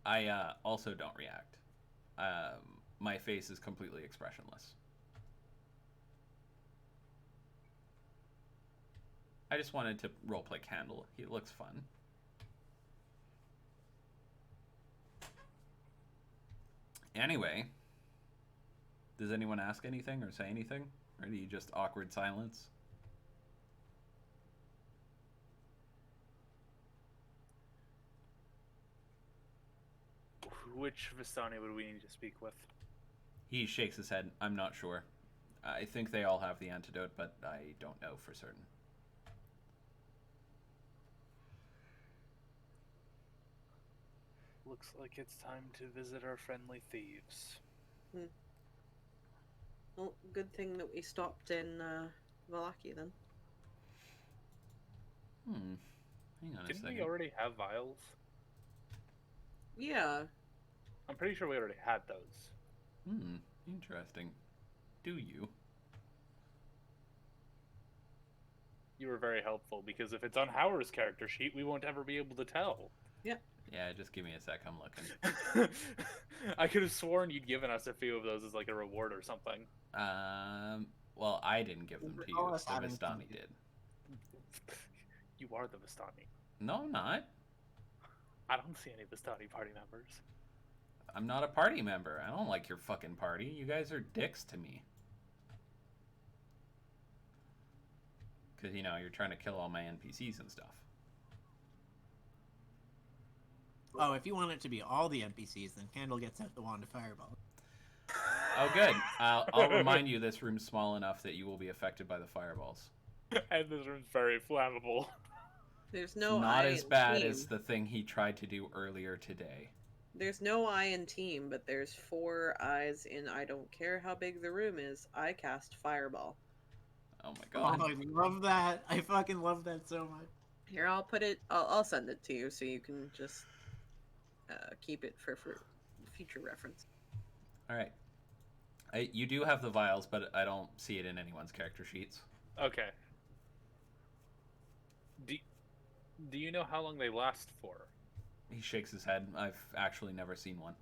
I also don't react. My face is completely expressionless. I just wanted to roleplay Candle. He looks fun. Anyway, does anyone ask anything or say anything? Or do you just awkward silence? Which Vistani would we need to speak with? He shakes his head. I'm not sure. I think they all have the antidote, but I don't know for certain. Looks like it's time to visit our friendly thieves. Well, good thing that we stopped in Valaki then. Hang on a Didn't second. we already have vials? Yeah. I'm pretty sure we already had those. Interesting. Do you? You were very helpful, because if it's on Howard's character sheet, we won't ever be able to tell. Yeah, just give me a sec. I'm looking. I could have sworn you'd given us a few of those as like a reward or something. Well, I didn't give them to you. Recall us The having Vistani some- did. You are the Vistani. No, I'm not. I don't see any Vistani party members. I'm not a party member. I don't like your fucking party. You guys are dicks to me. Because, you know, you're trying to kill all my NPCs and stuff. Oh, if you want it to be all the NPCs, then Candle gets out the wand of fireball. Oh, good. I'll remind you this room's small enough that you will be affected by the fireballs. And this room's very flammable. There's no Not I as in bad team. as the thing he tried to do earlier today. There's no I in team, but there's 4 eyes in I don't care how big the room is. I cast fireball. Oh my Oh, god. I love that. I fucking love that so much. Here, I'll put it. I'll send it to you so you can just keep it for future reference. All right. You do have the vials, but I don't see it in anyone's character sheets. Okay. Do you know how long they last for? He shakes his head. I've actually never seen one.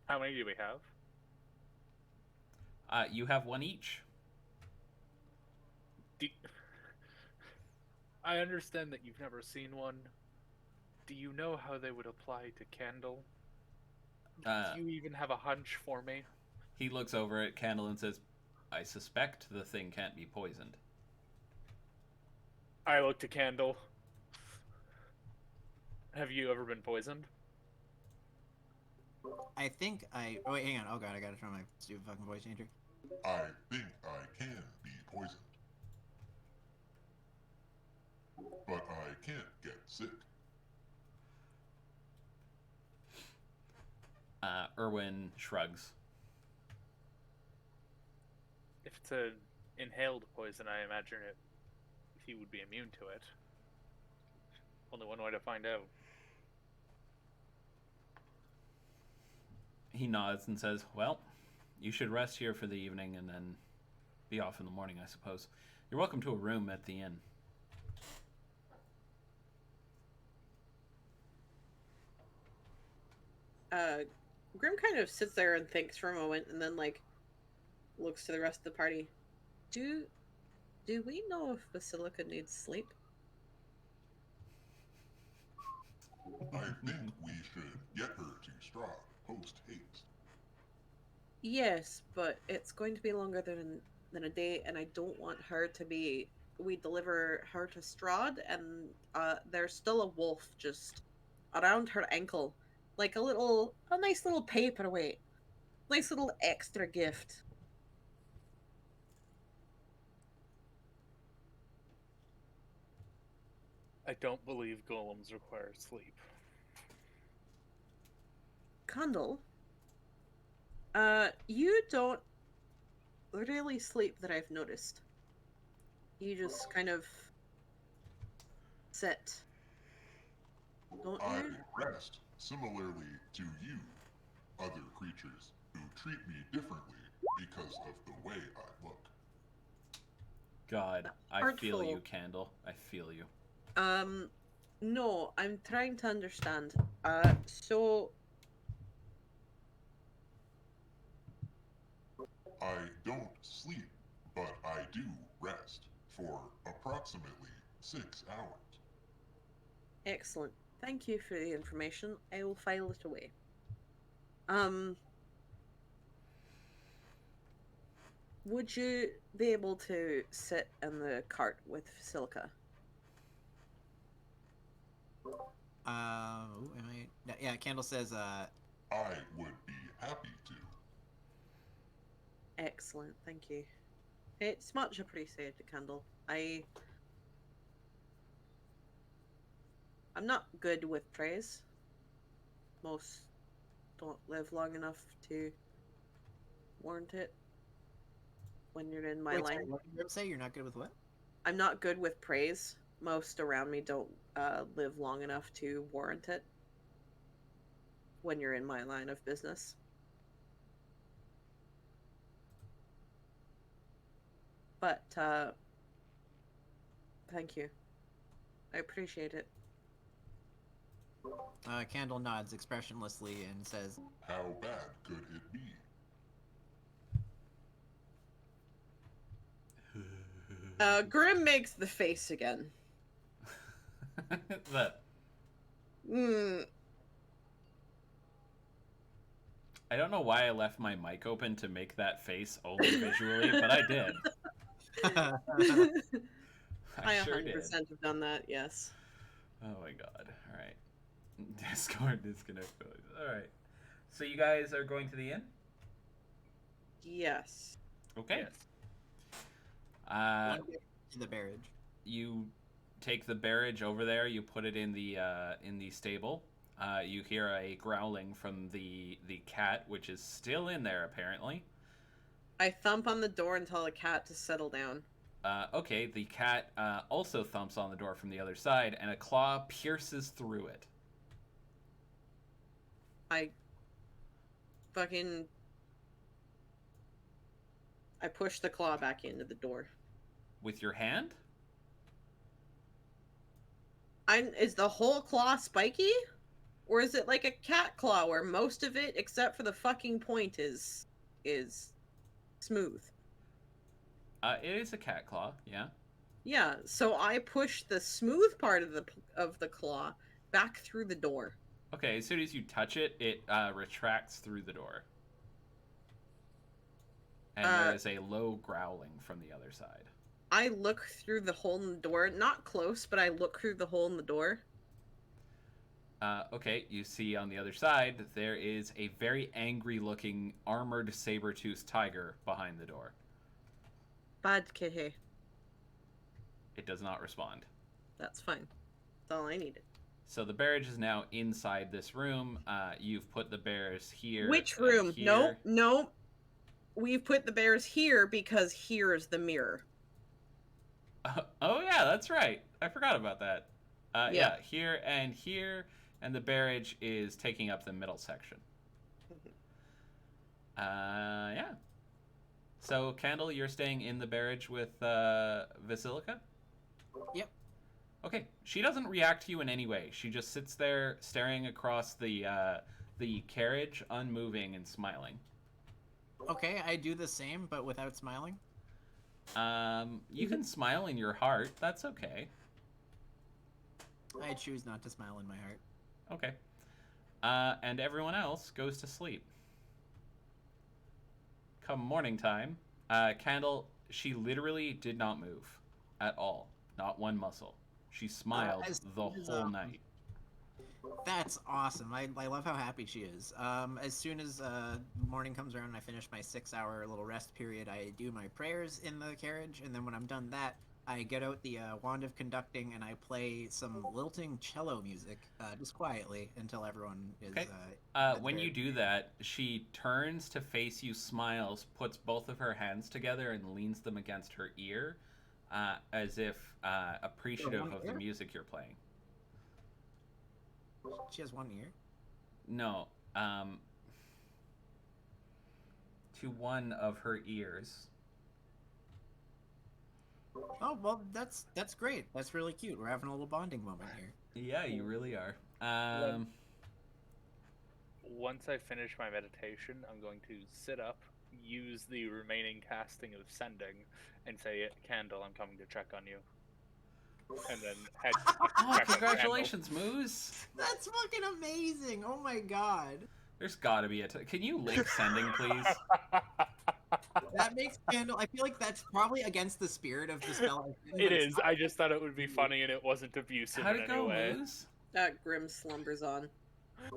How many do we have? You have one each. I understand that you've never seen one. Do you know how they would apply to Candle? Do you even have a hunch for me? He looks over at Candle and says, I suspect the thing can't be poisoned. I look to Candle. Have you ever been poisoned? I think I. Oh, wait, hang on. Oh, God, I gotta try my stupid fucking voice changer. I think I can be poisoned. But I can't get sick. Erwin shrugs. If it's an inhaled poison, I imagine he would be immune to it. Only one way to find out. He nods and says, well, you should rest here for the evening and then be off in the morning, I suppose. You're welcome to a room at the inn. Grim kind of sits there and thinks for a moment, and then like looks to the rest of the party. Do we know if Basilica needs sleep? I think we should get her to Strahd post haste. Yes, but it's going to be longer than a day, and I don't want her to be. We deliver her to Strahd, and there's still a wolf just around her ankle, like a nice little paperweight, nice little extra gift. I don't believe golems require sleep. Candle, you don't really sleep that I've noticed. You just kind of sit, don't I you? rest similarly to you, other creatures who treat me differently because of the way I look. God, I feel Artful. you, Candle. I feel you. No, I'm trying to understand. So I don't sleep, but I do rest for approximately 6 hours. Excellent. Thank you for the information. I will file it away. Um, would you be able to sit in the cart with Vasilka? Am I? Yeah, Candle says, I would be happy to. Excellent. Thank you. It's much appreciated, Candle. I'm not good with praise. Most don't live long enough to warrant it when you're in my wait, line. sorry, what did you say? You're not good with what? I'm not good with praise. Most around me don't live long enough to warrant it when you're in my line of business. But thank you. I appreciate it. Candle nods expressionlessly and says, How bad could it be? Grim makes the face again. The Mm, I don't know why I left my mic open to make that face only visually, but I did. I sure 100% did. have done that, yes. Oh my god. Alright. Discord disconnect. Alright. So you guys are going to the inn? Yes. Okay. Yes. "One get to the barrage." You take the barrage over there, you put it in the stable. You hear a growling from the cat, which is still in there apparently. I thump on the door and tell the cat to settle down. Okay, the cat also thumps on the door from the other side, and a claw pierces through it. I fucking... I push the claw back into the door. With your hand? Is the whole claw spiky? Or is it like a cat claw where most of it, except for the fucking point, is smooth? It is a cat claw, yeah. Yeah, so I push the smooth part of the claw back through the door. Okay, as soon as you touch it, it retracts through the door. And there is a low growling from the other side. I look through the hole in the door, not close, but I look through the hole in the door. Okay, you see on the other side that there is a very angry-looking armored saber-toothed tiger behind the door. Bad kehe. It does not respond. That's fine. That's all I needed. So the barrage is now inside this room. You've put the bears here. Which and room? here. No. We've put the bears here because here's the mirror. Oh yeah, that's right. I forgot about that. Yeah. Here, and the barrage is taking up the middle section. Yeah. So, Candle, you're staying in the barrage with Vasilika? Yep. Okay. She doesn't react to you in any way. She just sits there staring across the carriage, unmoving and smiling. Okay, I do the same, but without smiling. You can smile in your heart. That's okay. I choose not to smile in my heart. Okay. And everyone else goes to sleep. Come morning time, Candle, she literally did not move at all. Not one muscle. She smiled the whole night. That's awesome. I love how happy she is. As soon as morning comes around and I finish my 6-hour little rest period, I do my prayers in the carriage, and then when I'm done that, I get out the wand of conducting and I play some lilting cello music, just quietly, until everyone is... Okay. When you do that, she turns to face you, smiles, puts both of her hands together, and leans them against her ear, as if appreciative of the music you're playing. She has one ear? No. To one of her ears. Oh, well, that's great. That's really cute. We're having a little bonding moment here. Yeah, you really are. Once I finish my meditation, I'm going to sit up use the remaining casting of sending and say, "Candle, I'm coming to check on you," and then head. Oh, check on Candle. congratulations, Moose! That's fucking amazing! Oh my god. There's gotta be a. Can you link sending, please? That makes Candle. I feel like that's probably against the spirit of the spell. It is. I just thought it would be funny, and it wasn't abusive How'd in it any go, way. Moose? Grim slumbers on.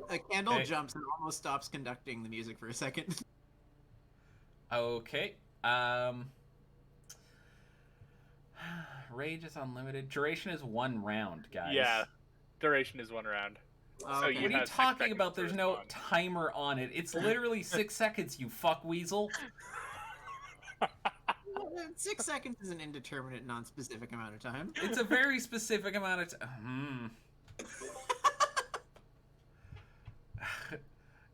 A Candle Okay. jumps and almost stops conducting the music for a second. Okay. Rage is unlimited. Duration is 1 round, guys. Yeah, duration is 1 round. Oh, So okay. you What are you have 6 talking seconds about? to There's no respond. timer on it. It's literally 6 seconds, you fuck weasel. 6 seconds is an indeterminate, non-specific amount of time. It's a very specific amount of time.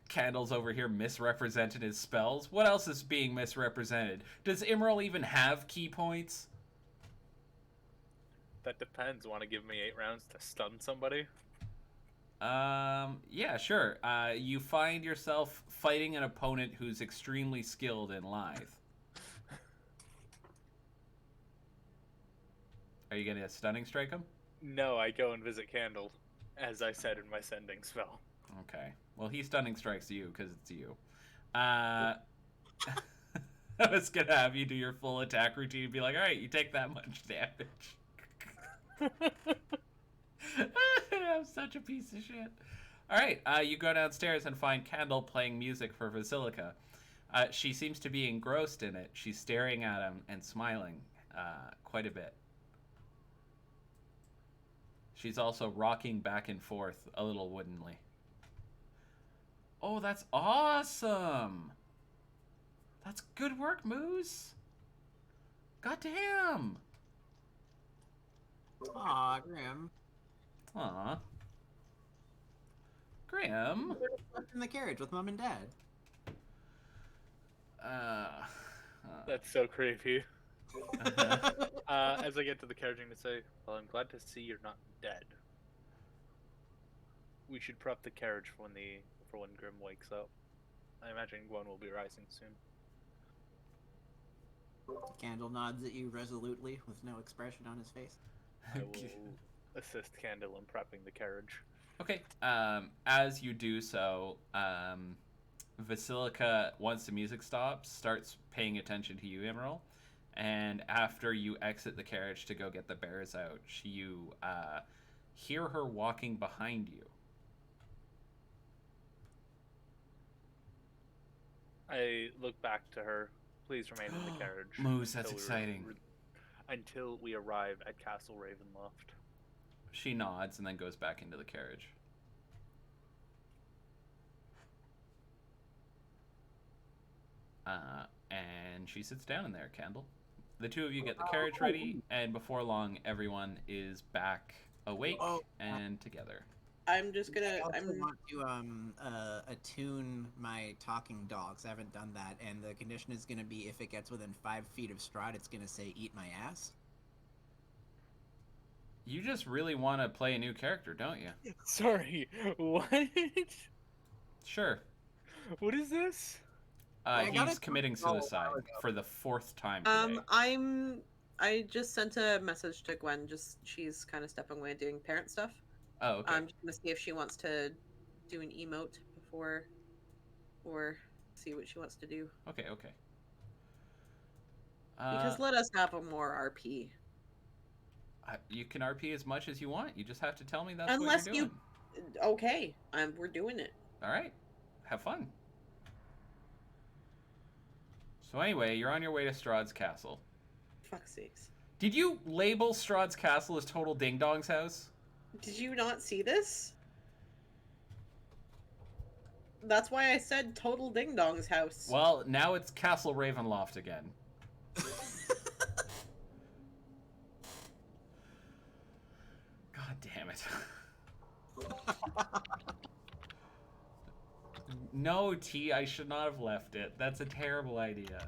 Candle's over here misrepresenting his spells. What else is being misrepresented? Does Imral even have key points? That depends. Want to give me 8 rounds to stun somebody? Yeah, sure. You find yourself fighting an opponent who's extremely skilled in Lithe. Are you gonna stunning strike him? No, I go and visit Candle, as I said in my sending spell. Okay. Well, he stunning strikes you because it's you. I was gonna have you do your full attack routine and be like, all right, you take that much damage. I'm such a piece of shit. All right, you go downstairs and find Candle playing music for Vasilika. She seems to be engrossed in it. She's staring at him and smiling quite a bit. She's also rocking back and forth a little woodenly. Oh, that's awesome! That's good work, Moose! Goddamn! Aw, Grim. Aw. Grim? Left in the carriage with Mom and Dad. That's so creepy. Uh-huh. As I get to the carriage, I'm gonna say, "Well, I'm glad to see you're not dead. We should prep the carriage for when Grim wakes up. I imagine Gwen will be rising soon." Candle nods at you resolutely with no expression on his face. I will assist Candle in prepping the carriage. Okay. As you do so, Vasilika, once the music stops, starts paying attention to you, Emerald. And after you exit the carriage to go get the bears out, you hear her walking behind you. I look back to her. Please remain in the carriage. Moose, that's until exciting. Until we arrive at Castle Ravenloft. She nods and then goes back into the carriage. And she sits down in there, Candle. The two of you get the carriage ready, and before long, everyone is back awake and together. I'm just gonna. I also I'm. want to attune my talking dogs. I haven't done that, and the condition is going to be if it gets within 5 feet of Strahd, it's going to say "eat my ass." You just really want to play a new character, don't you? Sorry, what? Sure. What is this? I got He's it committing a while suicide ago. for the 4th time today. I just sent a message to Gwen. She's kind of stepping away doing parent stuff. Oh, okay. I'm just gonna see if she wants to do an emote before, or see what she wants to do. Okay. Because let us have a more RP. You can RP as much as you want. You just have to tell me that's Unless what you're doing. Okay, we're doing it. All right. Have fun. So anyway, you're on your way to Strahd's castle. Fuck's sakes. Did you label Strahd's castle as Total Ding Dong's house? Did you not see this? That's why I said Total Ding Dong's house. Well, now it's Castle Ravenloft again. God damn it. No, T, I should not have left it. That's a terrible idea.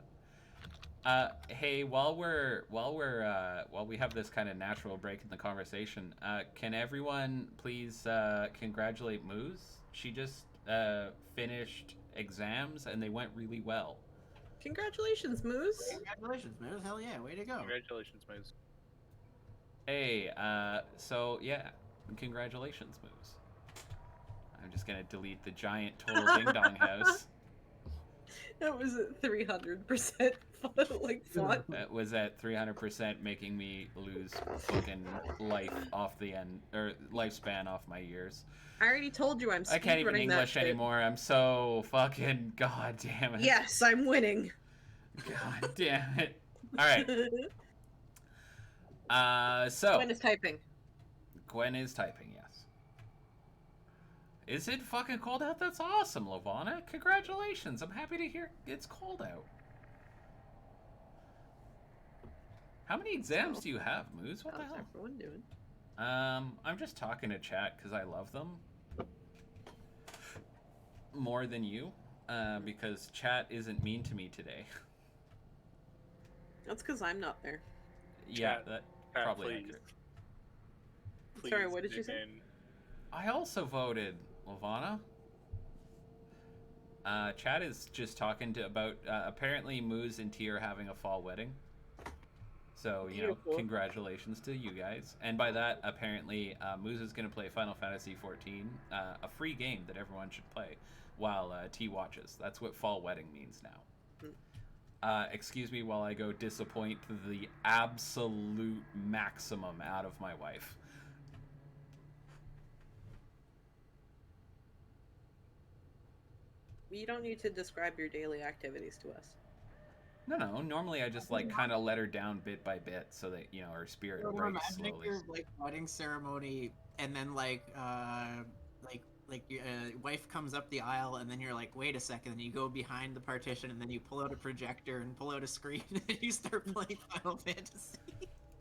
Hey, while we have this kind of natural break in the conversation, can everyone please congratulate Moose? She just finished exams and they went really well. Congratulations, Moose. Congratulations, Moose. Hell yeah, way to go. Congratulations, Moose. Hey, so yeah, congratulations, Moose. I'm just gonna delete the giant total ding dong house. That was at 300% like font. That was at 300%, making me lose fucking life off the end, or lifespan off my years. I already told you I'm I can't even speedrunning that English shit. anymore. I'm so fucking god damn it. Yes, I'm winning. God damn it. All right. So Gwen is typing. Gwen is typing, yes. Is it fucking cold out? That's awesome, Lovana. Congratulations. I'm happy to hear it's cold out. How many exams do you have, Moose? What the How's hell? everyone doing? I'm just talking to chat because I love them more than you, because chat isn't mean to me today. That's because I'm not there. Yeah, Chat, that Pat, probably please. accurate. Sorry, Please what did you dig say? in. I also voted, Lovana. Chat is just talking about apparently Moose and T are having a fall wedding. So, you know, Beautiful. congratulations to you guys. And by that, apparently, Moose is going to play Final Fantasy XIV, a free game that everyone should play while T watches. That's what fall wedding means now. Excuse me while I go disappoint the absolute maximum out of my wife. You don't need to describe your daily activities to us. No. Normally, I just like kind of let her down bit by bit so that you know her spirit So I'm breaks imagining slowly. your like wedding ceremony, and then your wife comes up the aisle, and then you're like, wait a second, and you go behind the partition, and then you pull out a projector and pull out a screen, and you start playing Final Fantasy.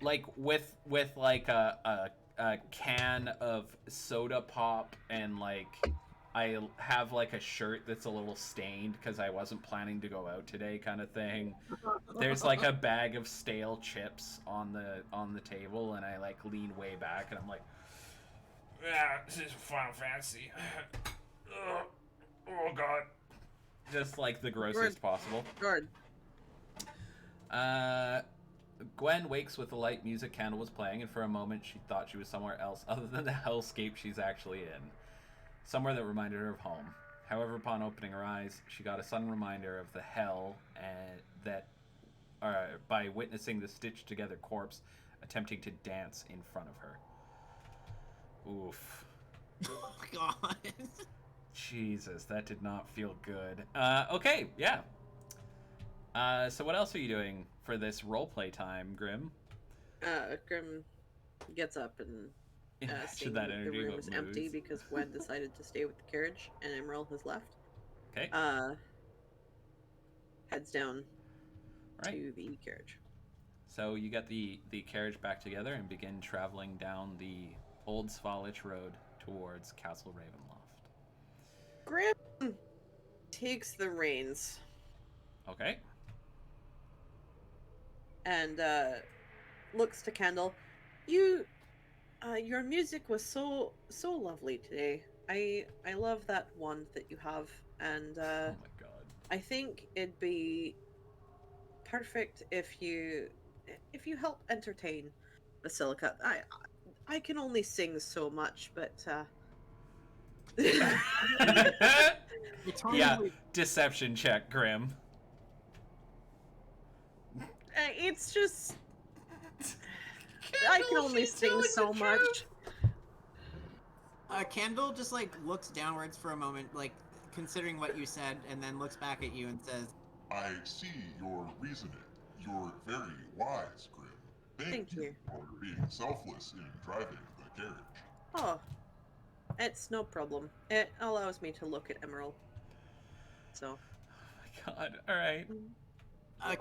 Like with like a can of soda pop, and like I have like a shirt that's a little stained because I wasn't planning to go out today, kind of thing. There's like a bag of stale chips on the table, and I like lean way back, and I'm like, yeah, this is Final Fantasy. Oh god. Just like the grossest possible. Guard. Gwen wakes with the light music candle was playing, and for a moment she thought she was somewhere else other than the hellscape she's actually in. Somewhere that reminded her of home. However, upon opening her eyes, she got a sudden reminder of the hell by witnessing the stitched together corpse attempting to dance in front of her. Oof. Oh my god. Jesus, that did not feel good. Okay, yeah. So what else are you doing for this roleplay time, Grim? Grim gets up and Imagine seeing that the energy room with is empty Moose. because Gwen decided to stay with the carriage and Emerald has left. Okay. Heads down Right. to the carriage. So you get the carriage back together and begin traveling down the Old Svalich Road towards Castle Ravenloft. Grim takes the reins Okay. and looks to Kendall. Your music was so lovely today. I love that wand that you have, and Oh my god. I think it'd be perfect if you help entertain Basilica. I can only sing so much, but Yeah, deception check, Grim. it's just I can only sing so much. Kendall just like looks downwards for a moment, like considering what you said, and then looks back at you and says, I see your reasoning. You're very wise, Grim. Thank you. for being selfless in driving the carriage. Oh, it's no problem. It allows me to look at Emerald. So. Oh my god. All right.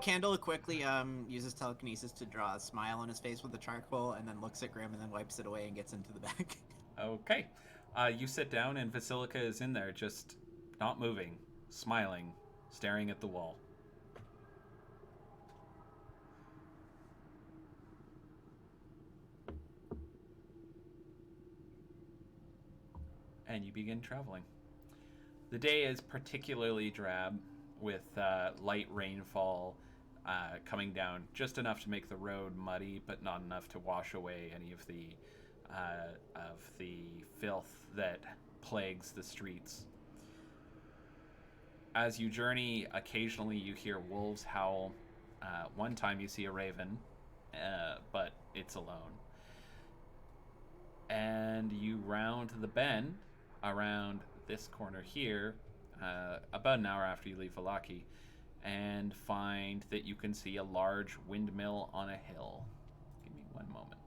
Kendall quickly uses telekinesis to draw a smile on his face with the charcoal, and then looks at Grim and then wipes it away and gets into the back. Okay. You sit down, and Vasilica is in there, just not moving, smiling, staring at the wall. And you begin traveling. The day is particularly drab, with light rainfall coming down, just enough to make the road muddy, but not enough to wash away any of the filth that plagues the streets. As you journey, occasionally you hear wolves howl. One time you see a raven, but it's alone. And you round the bend around this corner here, about an hour after you leave Valaki, and find that you can see a large windmill on a hill. Give me one moment.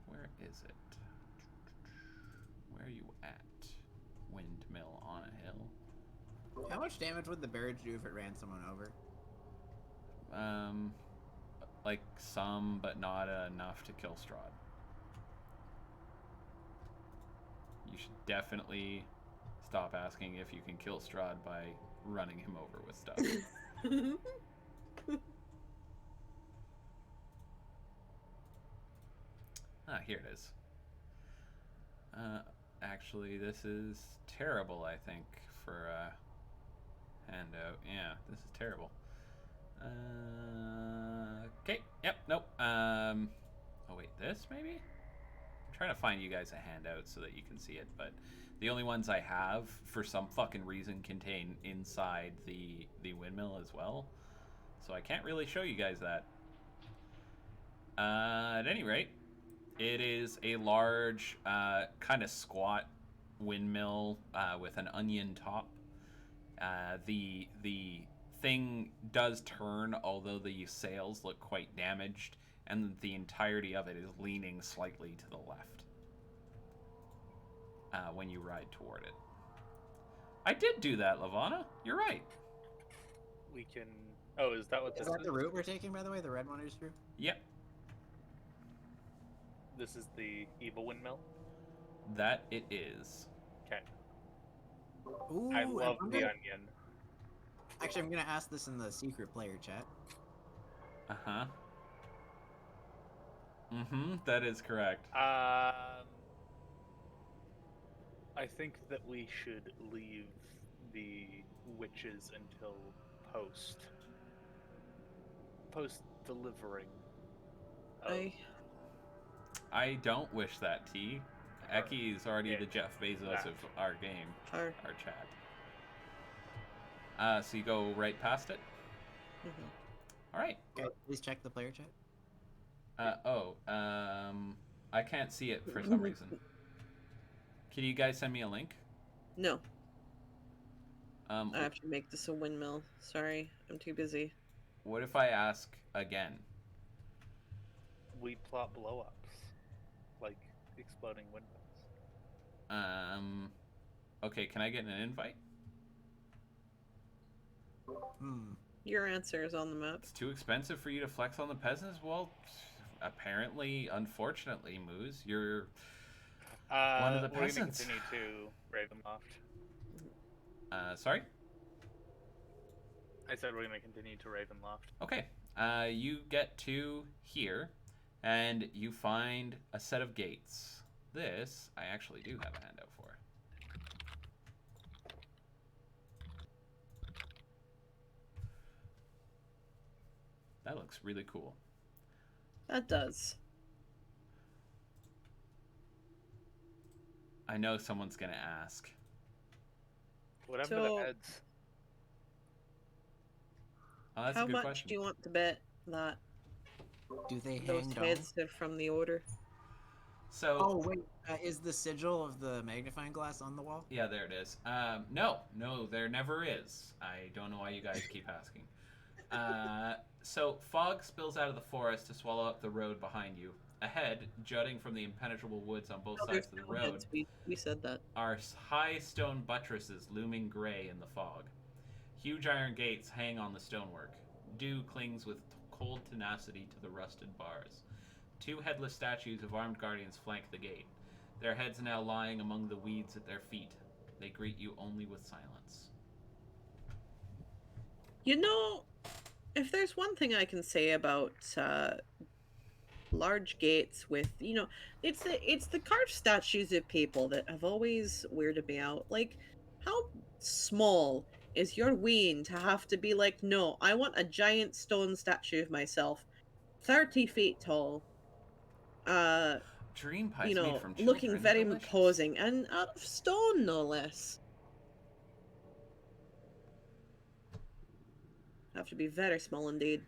Where is it? Where are you at? Windmill on a hill. How much damage would the barrage do if it ran someone over? Like some, but not enough to kill Strahd. You should definitely stop asking if you can kill Strahd by running him over with stuff. Here it is. Actually, this is terrible, I think, for a handout. Yeah, this is terrible. Okay, yep, nope. Oh wait, this maybe? I'm trying to find you guys a handout so that you can see it, but the only ones I have, for some fucking reason, contain inside the windmill as well. So I can't really show you guys that. At any rate, it is a large, kind of squat windmill with an onion top. The thing does turn, although the sails look quite damaged, and the entirety of it is leaning slightly to the left when you ride toward it. I did do that, Lavana. You're right. We can. Oh, is that what Is this that is? the route we're taking, by the way? The red one is through? Yep. This is the evil windmill. That it is. Okay. Ooh, I love the wonder- onion. Actually, I'm gonna ask this in the secret player chat. Uh-huh. Mm-hmm, that is correct. I think that we should leave the witches until post delivering. I don't wish that, T. Eki is already Yeah, the Jeff Bezos that. of our game, Her. our chat. So you go right past it? Mhm. All right. Okay, please check the player chat. I can't see it for some reason. Can you guys send me a link? No, Um, I have to make this a windmill. Sorry, I'm too busy. what if I ask again? We plot blow-ups, like exploding windmills. Okay, can I get an invite? Your answer is on the map. It's too expensive for you to flex on the peasants? Well, apparently, unfortunately, Moose, you're one of the We're going to peasants. continue to Ravenloft. Sorry? I said we're going to continue to Ravenloft. Okay. You get to here, and you find a set of gates. This, I actually do have a handout for. That looks really cool. That does. I know someone's gonna ask. What happened to So- the heads? Oh, that's How a good much question. do you want to bet that Do they those hang down? heads are from the order? So, Oh, wait. Is the sigil of the magnifying glass on the wall? yeah, there it is. No, there never is. I don't know why you guys keep asking. So, fog spills out of the forest to swallow up the road behind you. Ahead, jutting from the impenetrable woods on both Oh, sides there's of the no road, heads. We said that. are high stone buttresses looming gray in the fog. Huge iron gates hang on the stonework. Dew clings with cold tenacity to the rusted bars. Two headless statues of armed guardians flank the gate, their heads now lying among the weeds at their feet. They greet you only with silence. You know, if there's one thing I can say about large gates with, it's the carved statues of people that have always weirded me out. Like, How small is your ween to have to be like, no, I want a giant stone statue of myself, 30 feet tall, Dream you pies made know, from looking children. very Delicious. imposing, and out of stone, no less. Have to be very small indeed.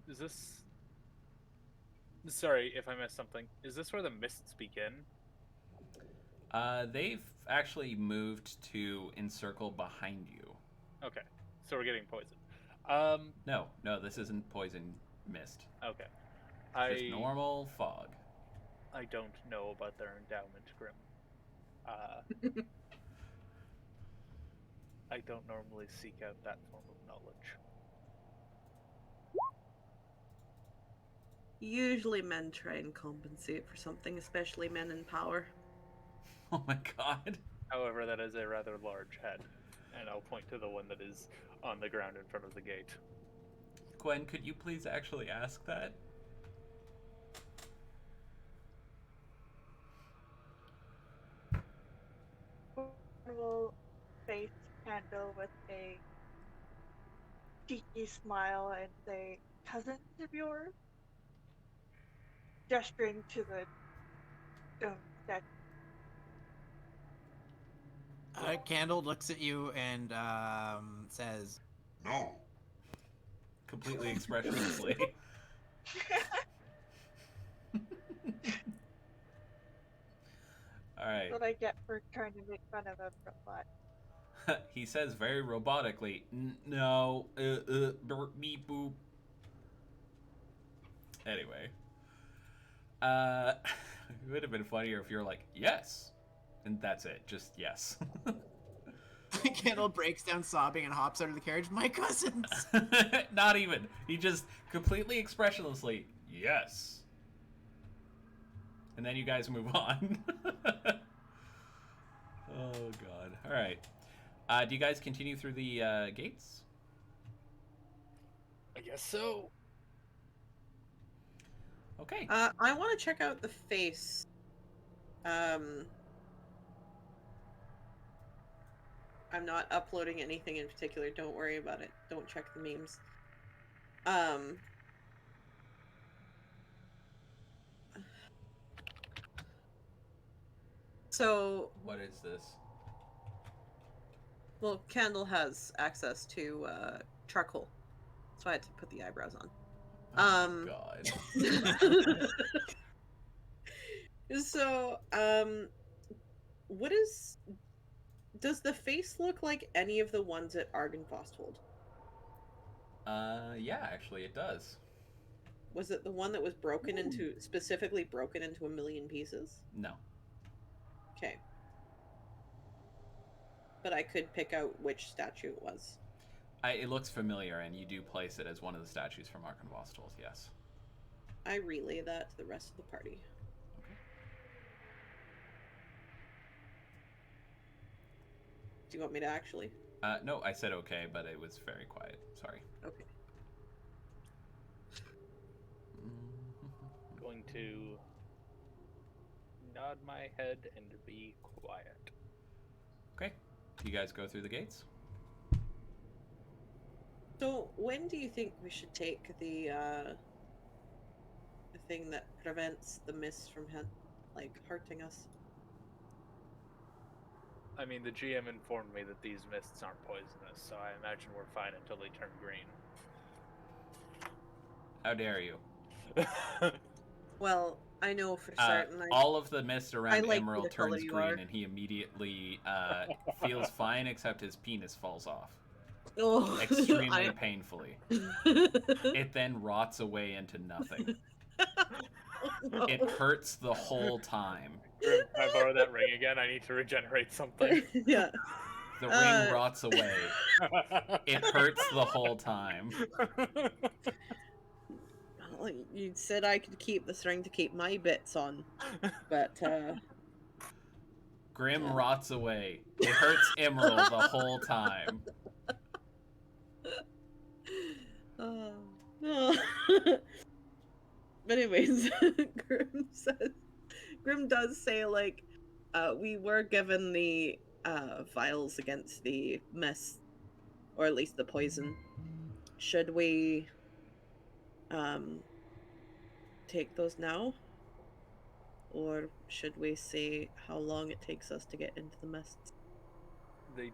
Is this? Sorry if I missed something. Is this where the mists begin? They've actually moved to encircle behind you. Okay, so we're getting poisoned. No, this isn't poison mist. Okay. It's just normal fog. I don't know about their endowment, Grim. I don't normally seek out that form of knowledge. Usually men try and compensate for something, especially men in power. Oh my god. However, that is a rather large head, and I'll point to the one that is on the ground in front of the gate. Gwen, could you please actually ask that? Will face Candle with a cheeky smile and say, "Cousins of yours?" Gesturing to the stone statue. Candle looks at you and says, No. Completely expressionlessly. Alright. What I get for trying to make fun of a robot. He says very robotically, no, beep boop. Anyway. It would have been funnier if you were like, yes. And that's it. Just yes. Candle breaks down sobbing and hops out of the carriage. My cousins! Not even. He just completely expressionlessly, yes. And then you guys move on. Oh, God. All right. Do you guys continue through the gates? I guess so. Okay. I want to check out the face. I'm not uploading anything in particular. Don't worry about it. Don't check the memes. So, What is this? well, Candle has access to charcoal, so I had to put the eyebrows on. Oh, God. So, what does the face look like any of the ones at Argynvost? Yeah, actually, it does. Was it the one that was specifically broken into a million pieces? No. Okay. But I could pick out which statue it was. It looks familiar, and you do place it as one of the statues from Argynvost, yes. I relay that to the rest of the party. Okay. Do you want me to actually? No, I said okay, but it was very quiet. Sorry. Okay. Going to nod my head and be quiet. Okay. You guys go through the gates? So, when do you think we should take the thing that prevents the mist from hurting us? I mean, the GM informed me that these mists aren't poisonous, so I imagine we're fine until they turn green. How dare you? Well, I know for certain. All of the mist around like Emerald the color turns you green, are. and he immediately feels fine, except his penis falls off. Oh, Extremely painfully. It then rots away into nothing. It hurts the whole time. Can I borrow that ring again? I need to regenerate something. Yeah. The ring rots away. It hurts the whole time. Well, you said I could keep this ring to keep my bits on, but Grim rots away. It hurts Emerald the whole time. no. But anyways, Grim does say like, we were given the vials against the mist, or at least the poison. Should we um take those now, or should we see how long it takes us to get into the mists? They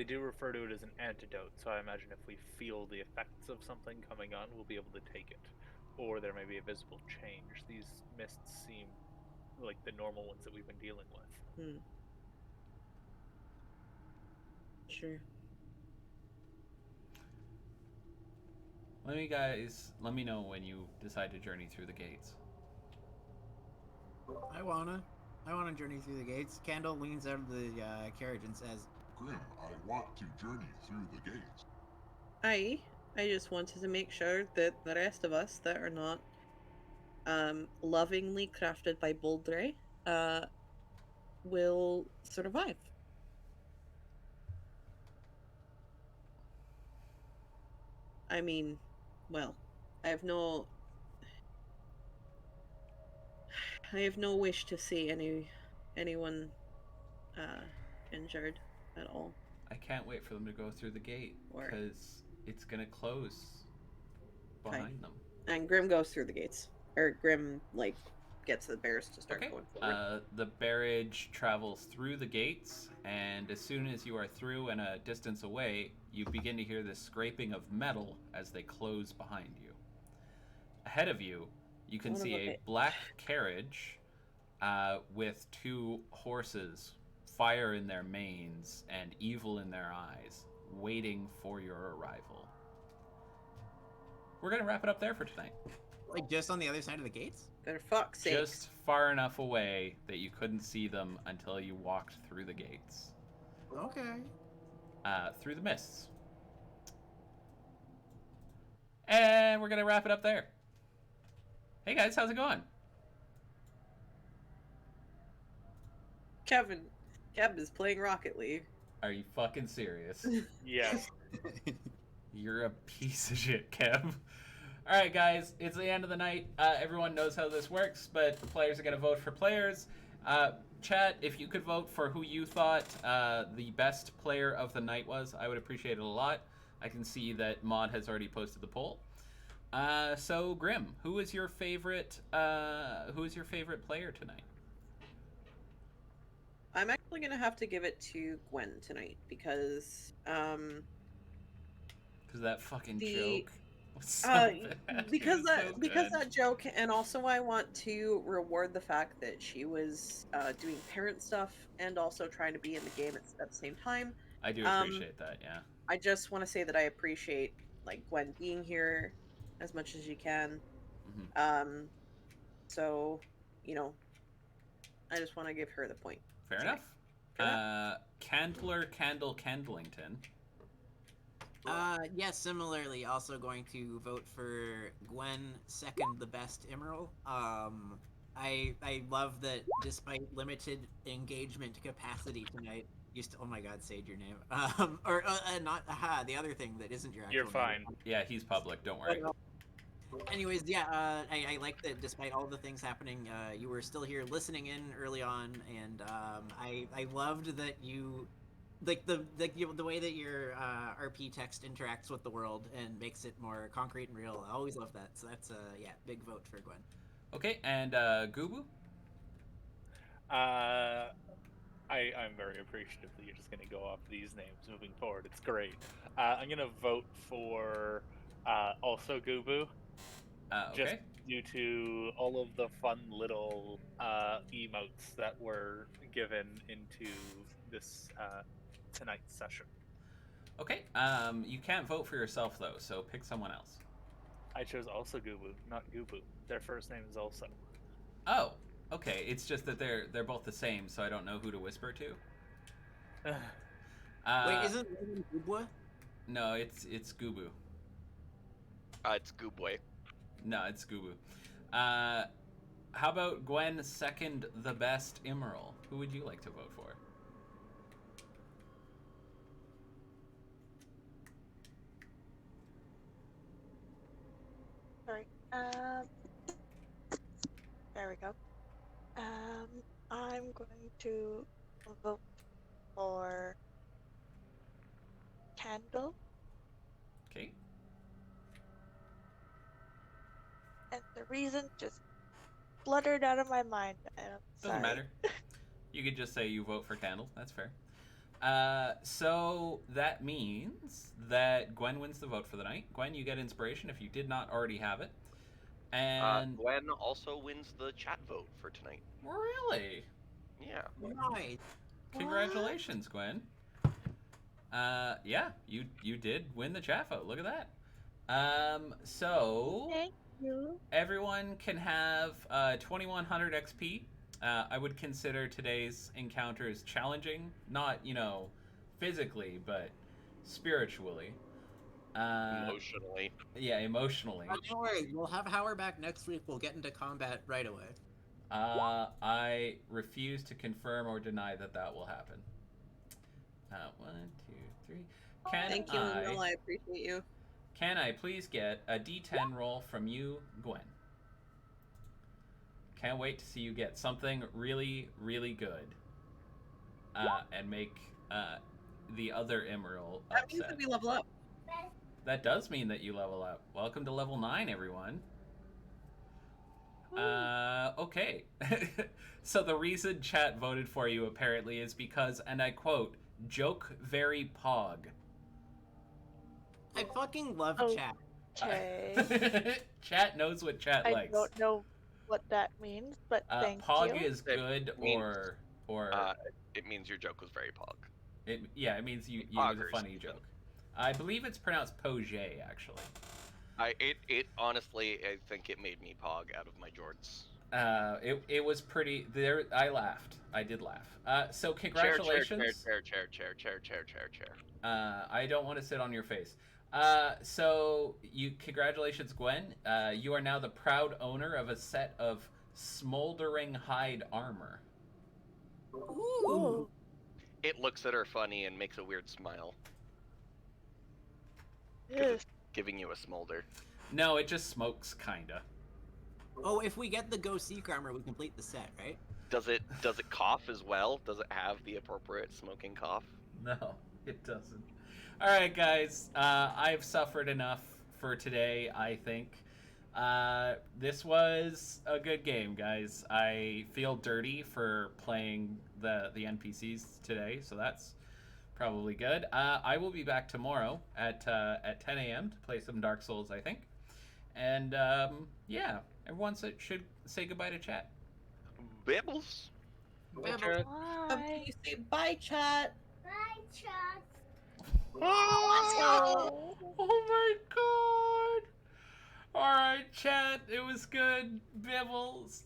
do refer to it as an antidote, so I imagine if we feel the effects of something coming on, we'll be able to take it. Or there may be a visible change. These mists seem like the normal ones that we've been dealing with. Sure. Let me know when you decide to journey through the gates. I wanna journey through the gates. Candle leans out of the carriage and says, Grim, I want to journey through the gates. I just wanted to make sure that the rest of us that are not lovingly crafted by Boldre will survive. I mean, well, I have no wish to see anyone injured at all. I can't wait for them to go through the gate because it's gonna close behind them. And Grim goes through the gates, or Grim like gets the bears to start going forward. The barrage travels through the gates, and as soon as you are through and a distance away, you begin to hear the scraping of metal as they close behind you. Ahead of you, you can see a black carriage with two horses, fire in their manes and evil in their eyes, waiting for your arrival. We're gonna wrap it up there for tonight. like just on the other side of the gates? For fuck's sake. Just far enough away that you couldn't see them until you walked through the gates. Okay. Through the mists. And we're gonna wrap it up there. Hey guys, how's it going? Kevin is playing Rocket League. Are you fucking serious? Yes. You're a piece of shit, Kev. Alright guys, it's the end of the night. Everyone knows how this works, but the players are going to vote for players. Chat, if you could vote for who you thought the best player of the night was, I would appreciate it a lot. I can see that Maud has already posted the poll. So Grim, who is your favorite player tonight? I'm actually gonna have to give it to Gwen tonight because that fucking joke was so bad. because that joke, and also I want to reward the fact that she was doing parent stuff and also trying to be in the game at the same time. I do appreciate that, yeah. I just want to say that I appreciate like Gwen being here as much as you can. Mm-hmm. So, you know, I just want to give her the point. Fair enough. Candler Candlington. Yeah, similarly, also going to vote for Gwen, second the best Emerald. I love that despite limited engagement capacity tonight, you still, oh my god, say your name. The other thing that isn't your actual You're fine. name. Yeah, he's public, don't worry. Anyways, yeah, I like that despite all the things happening, you were still here listening in early on, and I loved that you, like the way that your RP text interacts with the world and makes it more concrete and real. I always love that. So that's yeah, big vote for Gwen. Okay, and Gubu? I'm very appreciative that you're just going to go off these names moving forward. It's great. I'm going to vote for also Gubu. Okay. Just due to all of the fun little emotes that were given into this tonight's session. Okay, you can't vote for yourself though, so pick someone else. I chose also Gubu, not Gubu. Their first name is also. Oh, okay. It's just that they're both the same, so I don't know who to whisper to. Wait, isn't it Gubwa? No, it's Gubu. It's Goobboy. No, it's Gubu. How about Gwen, second the best Emerald? Who would you like to vote for? Um, there we go. I'm going to vote for Candle, Okay. and the reason just fluttered out of my mind. I'm Doesn't sorry. matter. You could just say you vote for Candle. That's fair. So that means that Gwen wins the vote for the night. Gwen, you get inspiration if you did not already have it. And Gwen also wins the chat vote for tonight. really, Yeah. Nice. congratulations, Gwen. Yeah, you did win the chat vote. Look at that. So Thank you. everyone can have 2100 XP. I would consider today's encounters challenging, not physically, but spiritually. Emotionally. Yeah, emotionally. Don't worry, we'll have Howard back next week. We'll get into combat right away. I refuse to confirm or deny that will happen. 1, 2, 3. Thank you, Emil. I appreciate you. Can I please get a D10 roll from you, Gwen? Can't wait to see you get something really, really good. And make the other Emerald upset. That means that we level up. That does mean that you level up. Welcome to level 9, everyone. Okay. So the reason chat voted for you apparently is because, and I quote, joke very pog. I fucking love Oh. chat. Okay. Chat knows what chat I likes. don't know what that means, but thank pog you. is good, or it means your joke was very pog. it means you use a Poggers, funny even. joke. I believe it's pronounced poget, actually. It honestly, I think it made me pog out of my jorts. It was pretty there. I laughed. I did laugh. So congratulations. Chair. I don't want to sit on your face. So congratulations, Gwen. You are now the proud owner of a set of smoldering hide armor. Ooh. It looks at her funny and makes a weird smile, Yes. giving you a smolder. No, it just smokes, kinda. Oh, if we get the Go Seek armor, we complete the set, right? Does it cough as well? Does it have the appropriate smoking cough? No, it doesn't. All right, guys. I've suffered enough for today, I think. This was a good game, guys. I feel dirty for playing the NPCs today, so that's probably good. I will be back tomorrow at 10 a.m. to play some Dark Souls, I think. And yeah, everyone should say goodbye to chat. Bibbles. Bibbles. Bye. You say bye, chat. Bye, chat. Oh. Oh my god! Alright, chat, it was good. Bibbles.